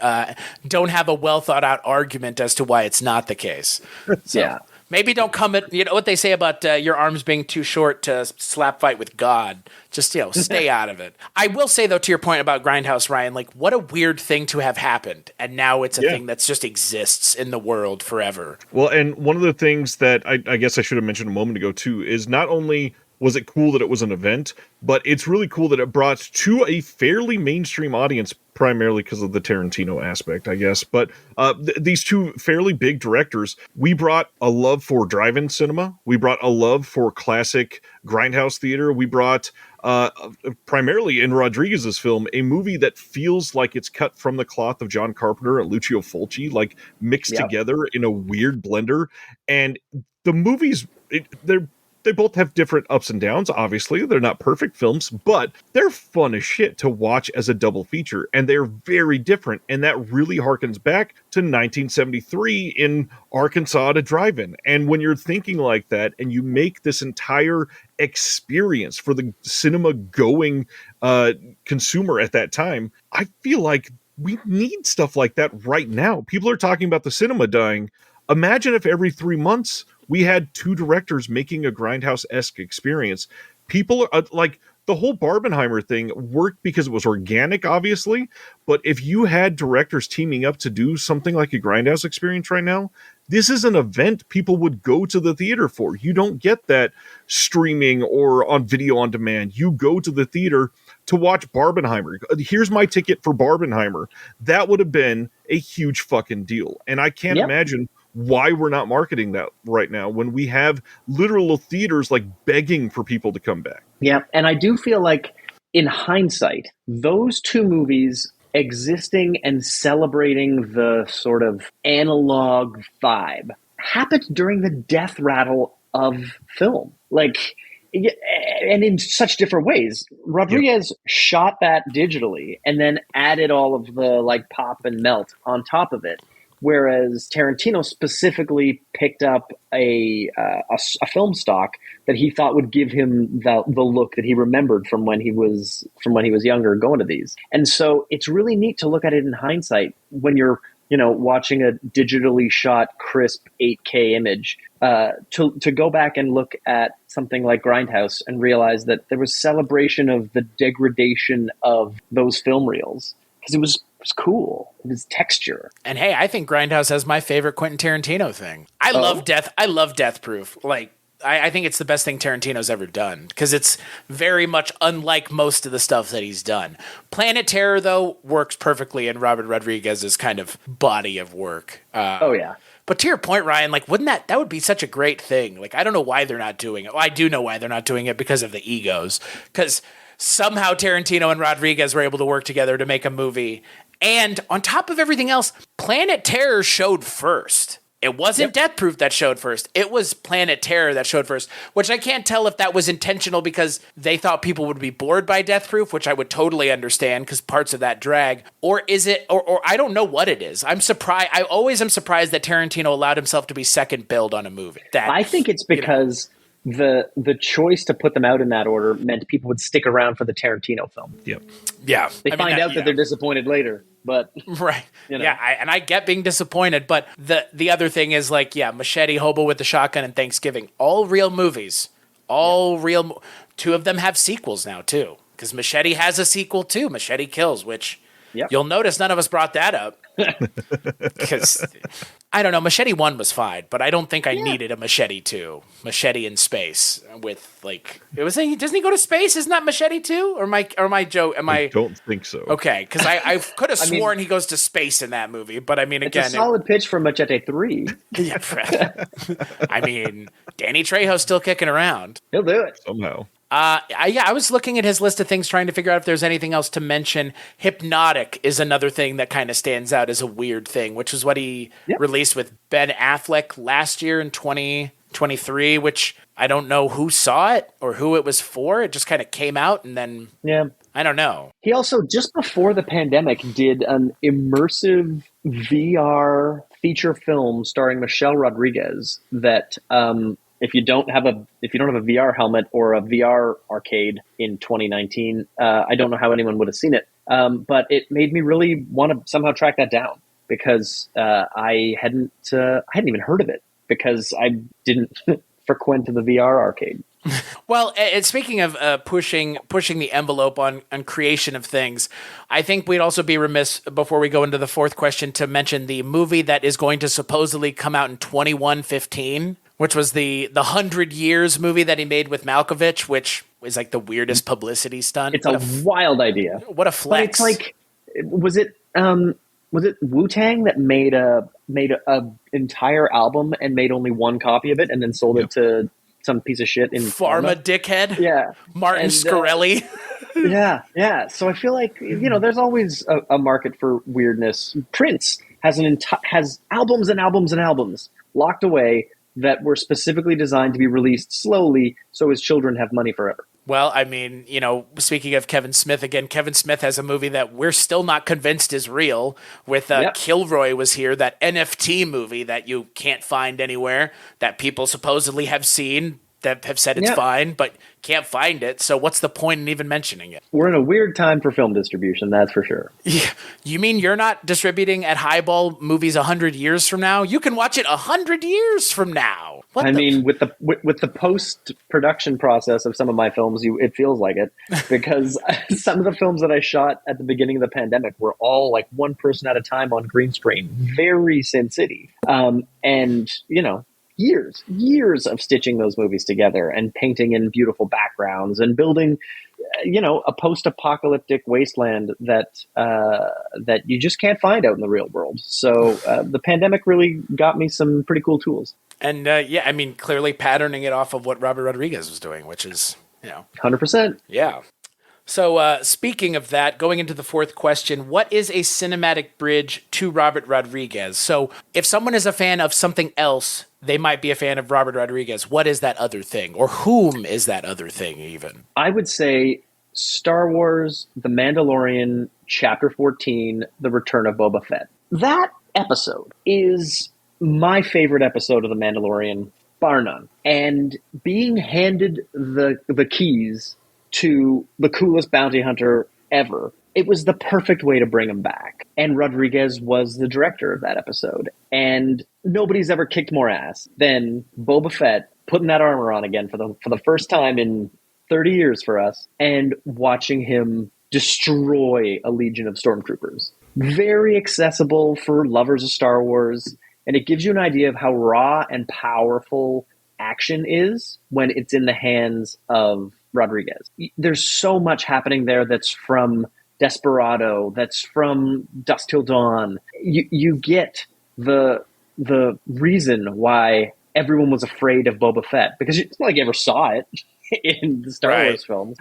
don't have a well thought out argument as to why it's not the case. So, yeah. Maybe don't come at, you know what they say about your arms being too short to slap fight with God. Just, stay out of it. I will say, though, to your point about Grindhouse, Ryan, like, what a weird thing to have happened. And now it's a thing that just exists in the world forever. Well, and one of the things that I guess I should have mentioned a moment ago, too, is not only was it cool that it was an event, but it's really cool that it brought to a fairly mainstream audience, primarily because of the Tarantino aspect, I guess. But these two fairly big directors, we brought a love for drive-in cinema. We brought a love for classic grindhouse theater. We brought, primarily in Rodriguez's film, a movie that feels like it's cut from the cloth of John Carpenter and Lucio Fulci, like mixed together in a weird blender. And the movies, they both have different ups and downs, obviously. They're not perfect films, but they're fun as shit to watch as a double feature, and they're very different, and that really harkens back to 1973 in Arkansas at a drive-in. And when you're thinking like that, and you make this entire experience for the cinema-going consumer at that time, I feel like we need stuff like that right now. People are talking about the cinema dying. Imagine if every 3 months we had two directors making a Grindhouse-esque experience. People are like, the whole Barbenheimer thing worked because it was organic, obviously. But if you had directors teaming up to do something like a Grindhouse experience right now, this is an event people would go to the theater for. You don't get that streaming or on video on demand. You go to the theater to watch Barbenheimer. Here's my ticket for Barbenheimer. That would have been a huge fucking deal. And I can't imagine why we're not marketing that right now when we have literal theaters like begging for people to come back. Yeah, and I do feel like in hindsight, those two movies existing and celebrating the sort of analog vibe happened during the death rattle of film. Like, and in such different ways. Rodriguez shot that digitally and then added all of the like pop and melt on top of it. Whereas Tarantino specifically picked up a film stock that he thought would give him the look that he remembered from when he was younger going to these. And so it's really neat to look at it in hindsight when you're watching a digitally shot crisp 8K image to go back and look at something like Grindhouse and realize that there was celebration of the degradation of those film reels because it was cool. It was texture. And hey, I think Grindhouse has my favorite Quentin Tarantino thing. I love Death Proof. Like, I think it's the best thing Tarantino's ever done because it's very much unlike most of the stuff that he's done. Planet Terror, though, works perfectly in Robert Rodriguez's kind of body of work. But to your point, Ryan, like, wouldn't that would be such a great thing? Like, I don't know why they're not doing it. Well, I do know why they're not doing it because of the egos. Because somehow Tarantino and Rodriguez were able to work together to make a movie. And on top of everything else, Planet Terror showed first. It wasn't Death Proof that showed first. It was Planet Terror that showed first, which I can't tell if that was intentional because they thought people would be bored by Death Proof, which I would totally understand because parts of that drag. Or is it, or I don't know what it is. I'm surprised. I always am surprised that Tarantino allowed himself to be second billed on a movie. I think it's because the choice to put them out in that order meant people would stick around for the Tarantino film. Yep. Yeah. They find out that they're disappointed later. But right, yeah, I get being disappointed, but the other thing is like, Machete, Hobo with the Shotgun, and Thanksgiving, all real movies, real. Two of them have sequels now too, because Machete has a sequel too, Machete Kills, which Yep. you'll notice none of us brought that up. Because, I don't know, Machete 1 was fine, but I don't think I needed a Machete 2. Machete in space with, like, doesn't he go to space? Isn't that Machete 2? Or am I Joe? I don't think so. Okay, because I could have sworn he goes to space in that movie, but I mean, again. It's a solid pitch for Machete 3. Yeah, I mean, Danny Trejo's still kicking around. He'll do it. Somehow. I was looking at his list of things, trying to figure out if there's anything else to mention. Hypnotic is another thing that kind of stands out as a weird thing, which is what he released with Ben Affleck last year in 2023, which I don't know who saw it or who it was for. It just kind of came out and then I don't know. He also, just before the pandemic, did an immersive VR feature film starring Michelle Rodriguez that if you don't have a VR helmet or a VR arcade in 2019, I don't know how anyone would have seen it. But it made me really want to somehow track that down because I hadn't even heard of it because I didn't frequent the VR arcade. Well, and speaking of pushing the envelope on creation of things, I think we'd also be remiss before we go into the fourth question to mention the movie that is going to supposedly come out in 2115. Which was the 100 Years movie that he made with Malkovich, which was like the weirdest publicity stunt. It's a wild idea. What a flex! But it's like, was it Wu-Tang that made a entire album and made only one copy of it and then sold it to some piece of shit in Pharma dickhead? Yeah, Martin Scarelli. Yeah. So I feel like there's always a market for weirdness. Prince has has albums and albums and albums locked away that were specifically designed to be released slowly so his children have money forever. Well, I mean, speaking of Kevin Smith again, Kevin Smith has a movie that we're still not convinced is real with Kilroy was here, that NFT movie that you can't find anywhere that people supposedly have seen that have said it's fine, but can't find it. So what's the point in even mentioning it? We're in a weird time for film distribution, that's for sure. Yeah. You mean you're not distributing at Highball movies 100 years from now? You can watch it 100 years from now. With the post-production process of some of my films, it feels like it, because some of the films that I shot at the beginning of the pandemic were all like one person at a time on green screen, very Sin City. And years of stitching those movies together and painting in beautiful backgrounds and building, a post-apocalyptic wasteland that you just can't find out in the real world. So the pandemic really got me some pretty cool tools. And clearly patterning it off of what Robert Rodriguez was doing, which is, 100%. Yeah. So speaking of that, going into the fourth question, what is a cinematic bridge to Robert Rodriguez? So if someone is a fan of something else, they might be a fan of Robert Rodriguez. What is that other thing? Or whom is that other thing even? I would say Star Wars, The Mandalorian, Chapter 14, The Return of Boba Fett. That episode is my favorite episode of The Mandalorian, bar none. And being handed the keys to the coolest bounty hunter ever, it was the perfect way to bring him back. And Rodriguez was the director of that episode. And nobody's ever kicked more ass than Boba Fett putting that armor on again for the first time in 30 years for us, and watching him destroy a legion of stormtroopers. Very accessible for lovers of Star Wars, and it gives you an idea of how raw and powerful action is when it's in the hands of Rodriguez. There's so much happening there that's from Desperado, that's from Dusk Till Dawn. You get the reason why everyone was afraid of Boba Fett, because it's not like you ever saw it in the Star Wars films.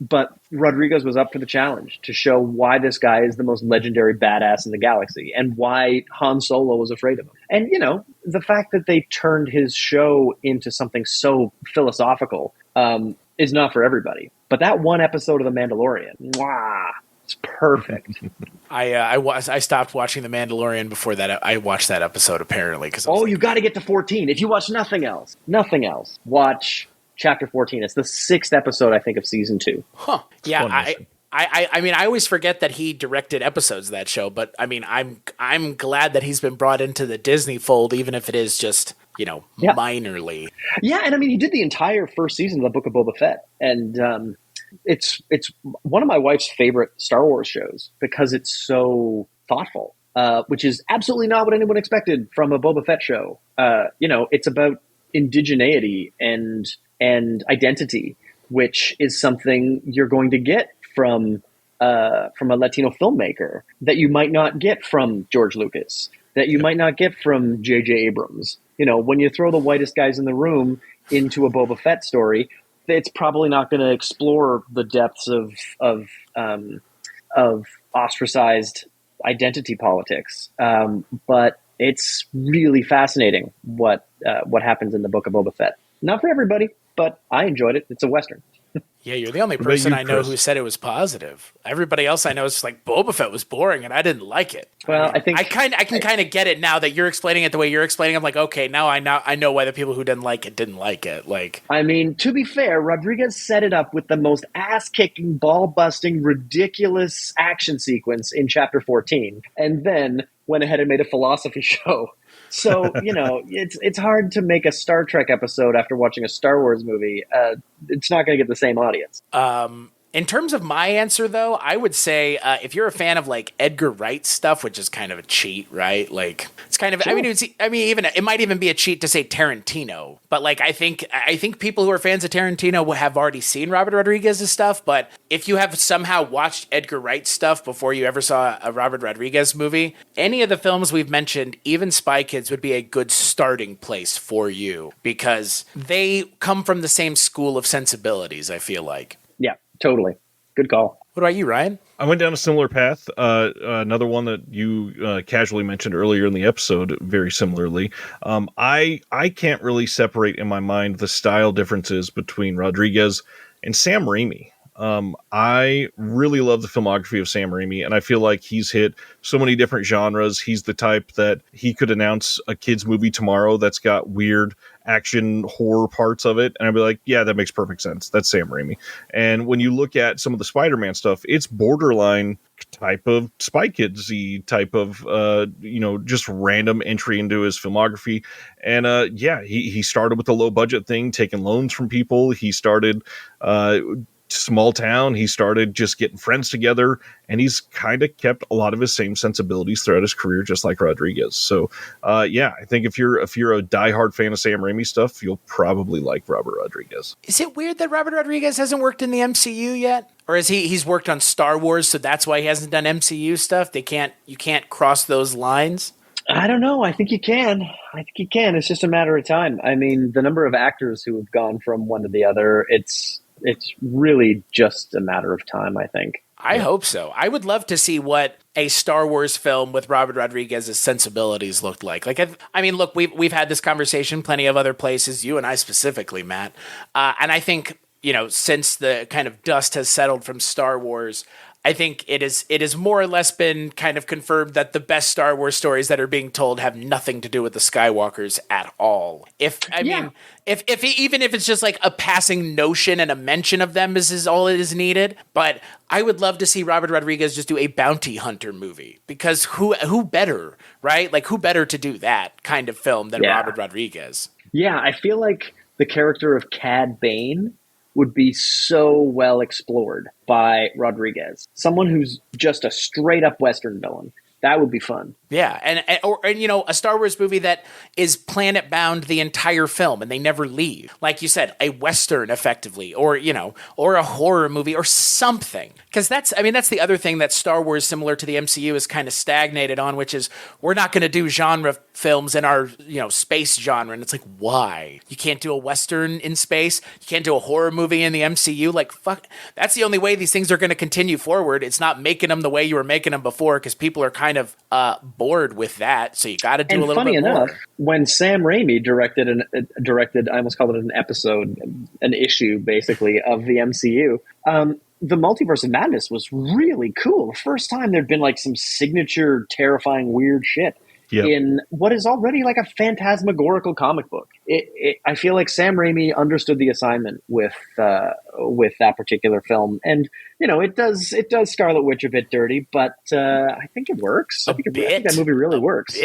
But Rodriguez was up for the challenge to show why this guy is the most legendary badass in the galaxy and why Han Solo was afraid of him. And, the fact that they turned his show into something so philosophical is not for everybody. But that one episode of The Mandalorian, it's perfect. I stopped watching The Mandalorian before that. I watched that episode apparently. You got to get to 14. If you watch nothing else, watch Chapter 14. It's the 6th episode, I think, of season 2. Huh. Yeah, I always forget that he directed episodes of that show, but I mean, I'm glad that he's been brought into the Disney fold, even if it is just, minorly. Yeah, and I mean, he did the entire first season of the Book of Boba Fett, and it's one of my wife's favorite Star Wars shows because it's so thoughtful, which is absolutely not what anyone expected from a Boba Fett show. It's about indigeneity and identity, which is something you're going to get from a Latino filmmaker that you might not get from George Lucas, that you might not get from J.J. Abrams. When you throw the whitest guys in the room into a Boba Fett story, it's probably not going to explore the depths of ostracized identity politics. But it's really fascinating what happens in the Book of Boba Fett. Not for everybody, but I enjoyed it. It's a Western. Yeah, you're the only person I know who said it was positive. Everybody else I know is like, Boba Fett was boring and I didn't like it. Well, I think I can kind of get it now that you're explaining it the way you're explaining. I'm like, okay, now I know why the people who didn't like it. Like, I mean, to be fair, Rodriguez set it up with the most ass-kicking, ball-busting, ridiculous action sequence in Chapter 14, and then went ahead and made a philosophy show. So, it's hard to make a Star Trek episode after watching a Star Wars movie. It's not going to get the same audience. In terms of my answer, though, I would say if you're a fan of like Edgar Wright stuff, which is kind of a cheat, right? Like it's kind of, sure. Even it might even be a cheat to say Tarantino, but like I think people who are fans of Tarantino have already seen Robert Rodriguez's stuff. But if you have somehow watched Edgar Wright stuff before you ever saw a Robert Rodriguez movie, any of the films we've mentioned, even Spy Kids, would be a good starting place for you because they come from the same school of sensibilities. I feel like. Yeah. Totally. Good call. What about you, Ryan? I went down a similar path. Another one that you casually mentioned earlier in the episode, very similarly. I can't really separate in my mind the style differences between Rodriguez and Sam Raimi. I really love the filmography of Sam Raimi, and I feel like he's hit so many different genres. He's the type that he could announce a kid's movie tomorrow that's got weird action horror parts of it, and I'd be like, yeah, that makes perfect sense. That's Sam Raimi. And when you look at some of the Spider-Man stuff, it's borderline type of Spy Kids-y type of, just random entry into his filmography. And he started with a low-budget thing, taking loans from people. He started small town. He started just getting friends together, and he's kind of kept a lot of his same sensibilities throughout his career, just like Rodriguez. So, I think if you're a diehard fan of Sam Raimi stuff, you'll probably like Robert Rodriguez. Is it weird that Robert Rodriguez hasn't worked in the MCU yet? Or is he's worked on Star Wars, so that's why he hasn't done MCU stuff? You can't cross those lines? I don't know. I think you can. It's just a matter of time. I mean, the number of actors who have gone from one to the other, it's really just a matter of time, I think. I hope so. I would love to see what a Star Wars film with Robert Rodriguez's sensibilities looked like. Look, we've had this conversation plenty of other places, you and I specifically, Matt. And I think, since the kind of dust has settled from Star Wars, I think it has more or less been kind of confirmed that the best Star Wars stories that are being told have nothing to do with the Skywalkers at all. Even if it's just like a passing notion and a mention of them is all it is needed. But I would love to see Robert Rodriguez just do a bounty hunter movie, because who better, right? Like, who better to do that kind of film than Robert Rodriguez? Yeah, I feel like the character of Cad Bane would be so well explored by Rodriguez. Someone who's just a straight up Western villain. That would be fun. Yeah, and a Star Wars movie that is planet bound the entire film and they never leave. Like you said, a Western effectively, or a horror movie or something. Because that's the other thing that Star Wars, similar to the MCU, is kind of stagnated on, which is we're not going to do genre films in our space genre. And it's like, why? You can't do a Western in space. You can't do a horror movie in the MCU. Like, fuck, that's the only way these things are going to continue forward. It's not making them the way you were making them before, because people are kind of bored with that, so you got to do a little bit more. Funny enough, when Sam Raimi directed, I almost called it an episode, an issue basically of the MCU. The Multiverse of Madness was really cool. The first time there'd been like some signature, terrifying, weird shit in what is already like a phantasmagorical comic book. I feel like Sam Raimi understood the assignment with that particular film, and it does Scarlet Witch a bit dirty, but I think it works. I think that movie really works.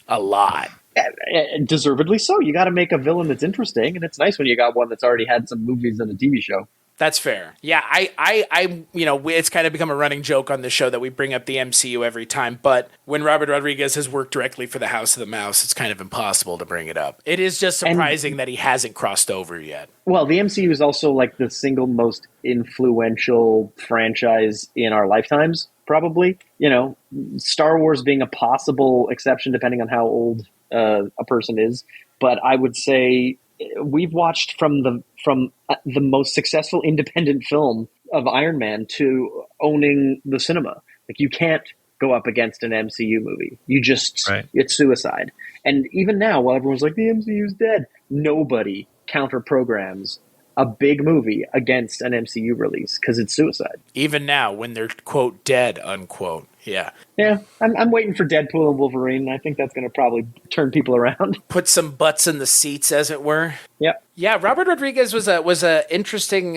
A lot. Deservedly so. You got to make a villain that's interesting, and it's nice when you got one that's already had some movies and a TV show. That's fair. Yeah, it's kind of become a running joke on the show that we bring up the MCU every time. But when Robert Rodriguez has worked directly for the House of the Mouse, it's kind of impossible to bring it up. It is just surprising that he hasn't crossed over yet. Well, the MCU is also like the single most influential franchise in our lifetimes, probably. Star Wars being a possible exception, depending on how old a person is. But I would say we've watched from the most successful independent film of Iron Man to owning the cinema. Like, you can't go up against an MCU movie. It's suicide. And even now, while everyone's like, the MCU's dead, nobody counter programs a big movie against an MCU release because it's suicide. Even now, when they're, quote, dead, unquote. Yeah. Yeah, I'm waiting for Deadpool and Wolverine. I think that's going to probably turn people around. Put some butts in the seats, as it were. Yep. Yeah, Robert Rodriguez was a interesting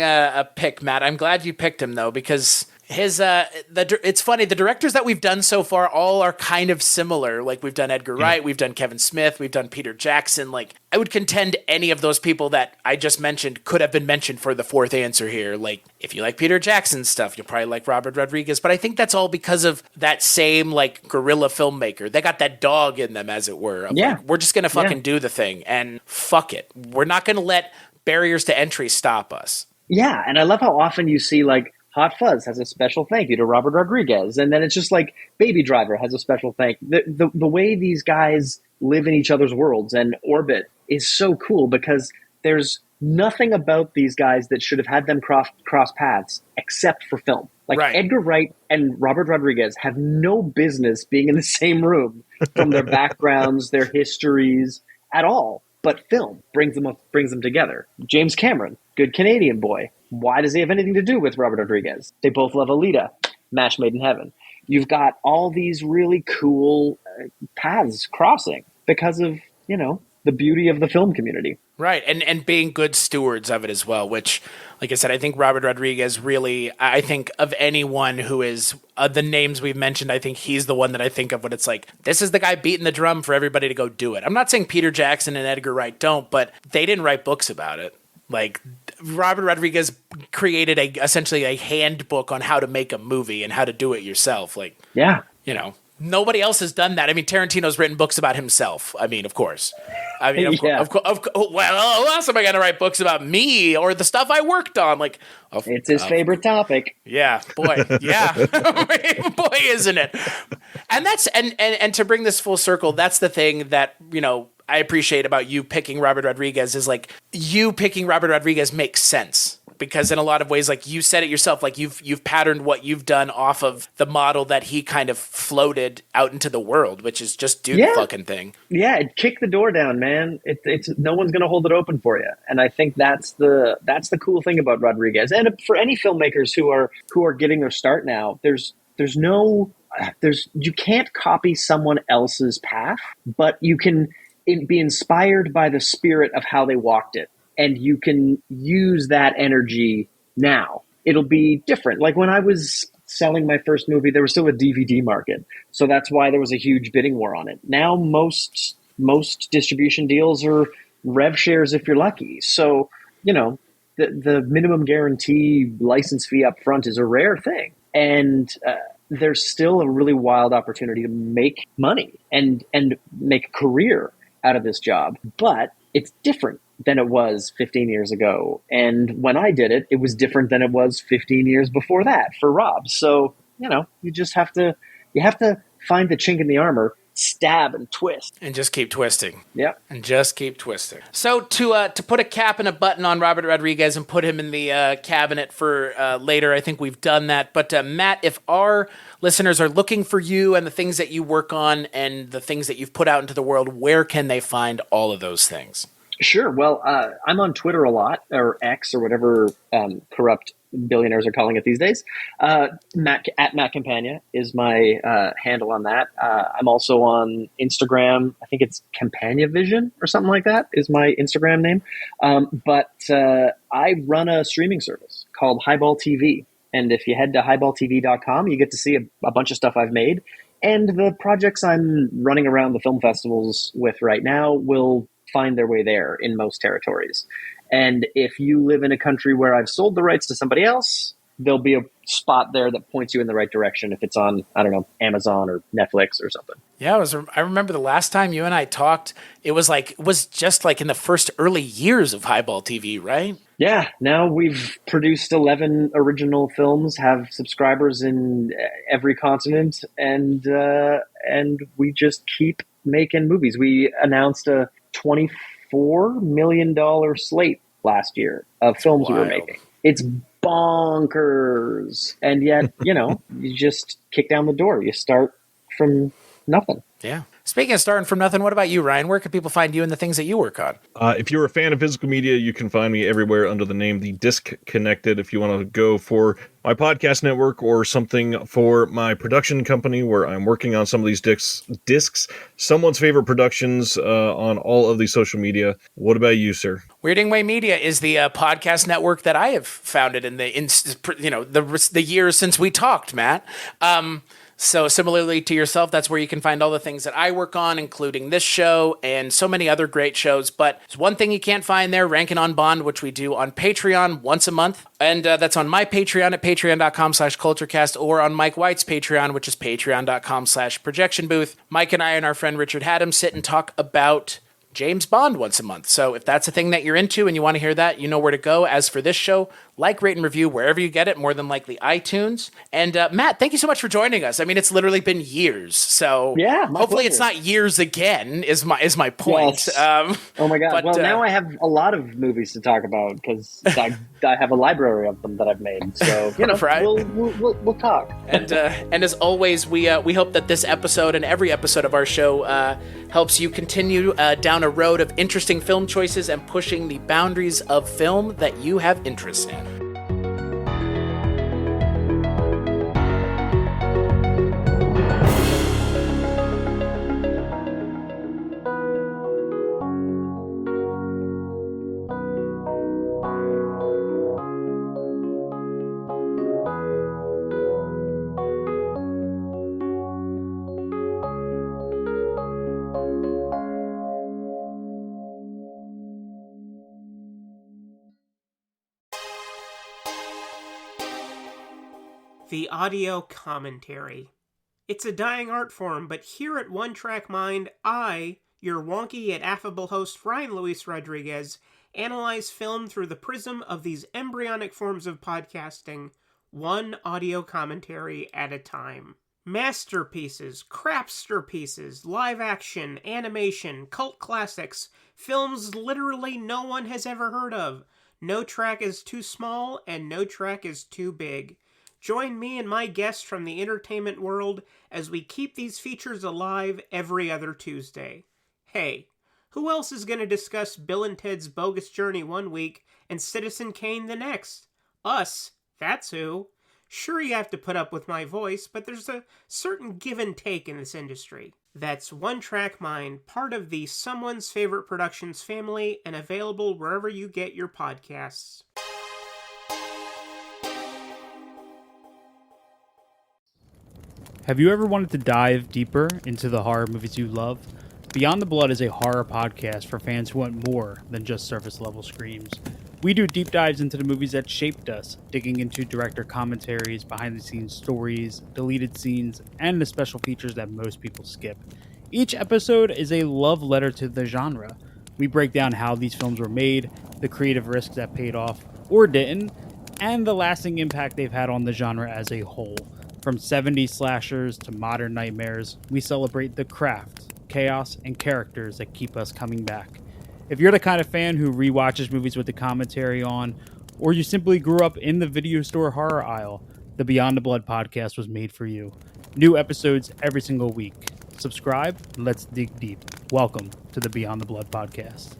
pick, Matt. I'm glad you picked him, though, because it's funny, the directors that we've done so far all are kind of similar. Like, we've done Edgar Wright, we've done Kevin Smith, we've done Peter Jackson. Like, I would contend any of those people that I just mentioned could have been mentioned for the fourth answer here. Like, if you like Peter Jackson's stuff, you'll probably like Robert Rodriguez. But I think that's all because of that same, like, guerrilla filmmaker. They got that dog in them, as it were. Like, we're just going to fucking do the thing, and fuck it. We're not going to let barriers to entry stop us. Yeah, and I love how often you see, like, Hot Fuzz has a special thank you to Robert Rodriguez. And then it's just like Baby Driver has a special thank you. The way these guys live in each other's worlds and orbit is so cool because there's nothing about these guys that should have had them cross paths except for film. Like, Edgar Wright and Robert Rodriguez have no business being in the same room from their backgrounds, their histories at all. But film brings them together. James Cameron, good Canadian boy. Why does he have anything to do with Robert Rodriguez? They both love Alita, match made in heaven. You've got all these really cool paths crossing because of, the beauty of the film community. Right, and being good stewards of it as well, which, like I said, I think Robert Rodriguez really, I think of anyone who is, the names we've mentioned, I think he's the one that I think of when it's like, this is the guy beating the drum for everybody to go do it. I'm not saying Peter Jackson and Edgar Wright don't, but they didn't write books about it. Like, Robert Rodriguez created essentially a handbook on how to make a movie and how to do it yourself. Like, nobody else has done that. I mean, Tarantino's written books about himself. I mean, of course. I mean, of course. Well, who else am I going to write books about? Me or the stuff I worked on? Like, it's his favorite topic. Yeah, boy. Yeah, boy, isn't it? And that's and to bring this full circle, that's the thing that I appreciate about you picking Robert Rodriguez is, like, you picking Robert Rodriguez makes sense. Because in a lot of ways, like you said it yourself, like you've patterned what you've done off of the model that he kind of floated out into the world, which is just do the fucking thing. Yeah, kick the door down, man. It's no one's going to hold it open for you, and I think that's the cool thing about Rodriguez. And for any filmmakers who are getting their start now, you can't copy someone else's path, but you can be inspired by the spirit of how they walked it. And you can use that energy now. It'll be different. Like, when I was selling my first movie, there was still a DVD market. So that's why there was a huge bidding war on it. Now most distribution deals are rev shares if you're lucky. So, the minimum guarantee license fee up front is a rare thing. And there's still a really wild opportunity to make money and make a career out of this job. But it's different than it was 15 years ago. And when I did it, it was different than it was 15 years before that for Rob. So, you just have to find the chink in the armor, stab and twist. And just keep twisting. Yeah. And just keep twisting. So to put a cap and a button on Robert Rodriguez and put him in the cabinet for later, I think we've done that. But Matt, if our listeners are looking for you and the things that you work on and the things that you've put out into the world, where can they find all of those things? Sure. Well, I'm on Twitter a lot, or X, or whatever corrupt billionaires are calling it these days. Matt Campagna is my handle on that. I'm also on Instagram. I think it's Campagna Vision or something like that is my Instagram name. But I run a streaming service called Highball TV. And if you head to highballtv.com, you get to see a bunch of stuff I've made. And the projects I'm running around the film festivals with right now will find their way there in most territories. And if you live in a country where I've sold the rights to somebody else, there'll be a spot there that points you in the right direction if it's on, I don't know, Amazon or Netflix or something. Yeah, I remember the last time you and I talked, it was just like in the first early years of Highball TV, right? Yeah, now we've produced 11 original films, have subscribers in every continent, and we just keep making movies. We announced a $24 million slate last year of films we were making. It's bonkers. And yet, you just kick down the door. You start from nothing. Yeah. Speaking of starting from nothing, what about you, Ryan? Where can people find you and the things that you work on? If you're a fan of physical media, you can find me everywhere under the name The Disc Connected. If you want to go for my podcast network or something for my production company where I'm working on some of these discs, someone's favorite productions on all of the social media. What about you, sir? Weirding Way Media is the podcast network that I have founded in the years since we talked, Matt. So similarly to yourself, that's where you can find all the things that I work on, including this show and so many other great shows. But there's one thing you can't find there, Rankin' on Bond, which we do on Patreon once a month. And that's on my Patreon at patreon.com/culturecast or on Mike White's Patreon, which is patreon.com/projectionbooth. Mike and I and our friend Richard Haddam sit and talk about James Bond once a month. So if that's a thing that you're into and you want to hear that, you know where to go. As for this show, like, rate, and review wherever you get it, more than likely iTunes. And Matt, thank you so much for joining us. I mean, it's literally been years. So yeah, hopefully it's not years again is my point. Yes. Oh my God. But, now I have a lot of movies to talk about because I have a library of them that I've made. So, right. we'll talk. And as always, we hope that this episode and every episode of our show helps you continue down a road of interesting film choices and pushing the boundaries of film that you have interest in. The audio commentary. It's a dying art form, but here at One Track Mind, I, your wonky yet affable host Ryan Luis Rodriguez, analyze film through the prism of these embryonic forms of podcasting, one audio commentary at a time. Masterpieces, crapster pieces, live action, animation, cult classics, films literally no one has ever heard of. No track is too small, and no track is too big. Join me and my guests from the entertainment world as we keep these features alive every other Tuesday. Hey, who else is going to discuss Bill and Ted's Bogus Journey one week and Citizen Kane the next? Us, that's who. Sure, you have to put up with my voice, but there's a certain give and take in this industry. That's One Track Mind, part of the Someone's Favorite Productions family and available wherever you get your podcasts. Have you ever wanted to dive deeper into the horror movies you love? Beyond the Blood is a horror podcast for fans who want more than just surface-level screams. We do deep dives into the movies that shaped us, digging into director commentaries, behind-the-scenes stories, deleted scenes, and the special features that most people skip. Each episode is a love letter to the genre. We break down how these films were made, the creative risks that paid off or didn't, and the lasting impact they've had on the genre as a whole. From 70s slashers to modern nightmares, we celebrate the craft, chaos, and characters that keep us coming back. If you're the kind of fan who rewatches movies with the commentary on, or you simply grew up in the video store horror aisle, the Beyond the Blood podcast was made for you. New episodes every single week. Subscribe, and let's dig deep. Welcome to the Beyond the Blood podcast.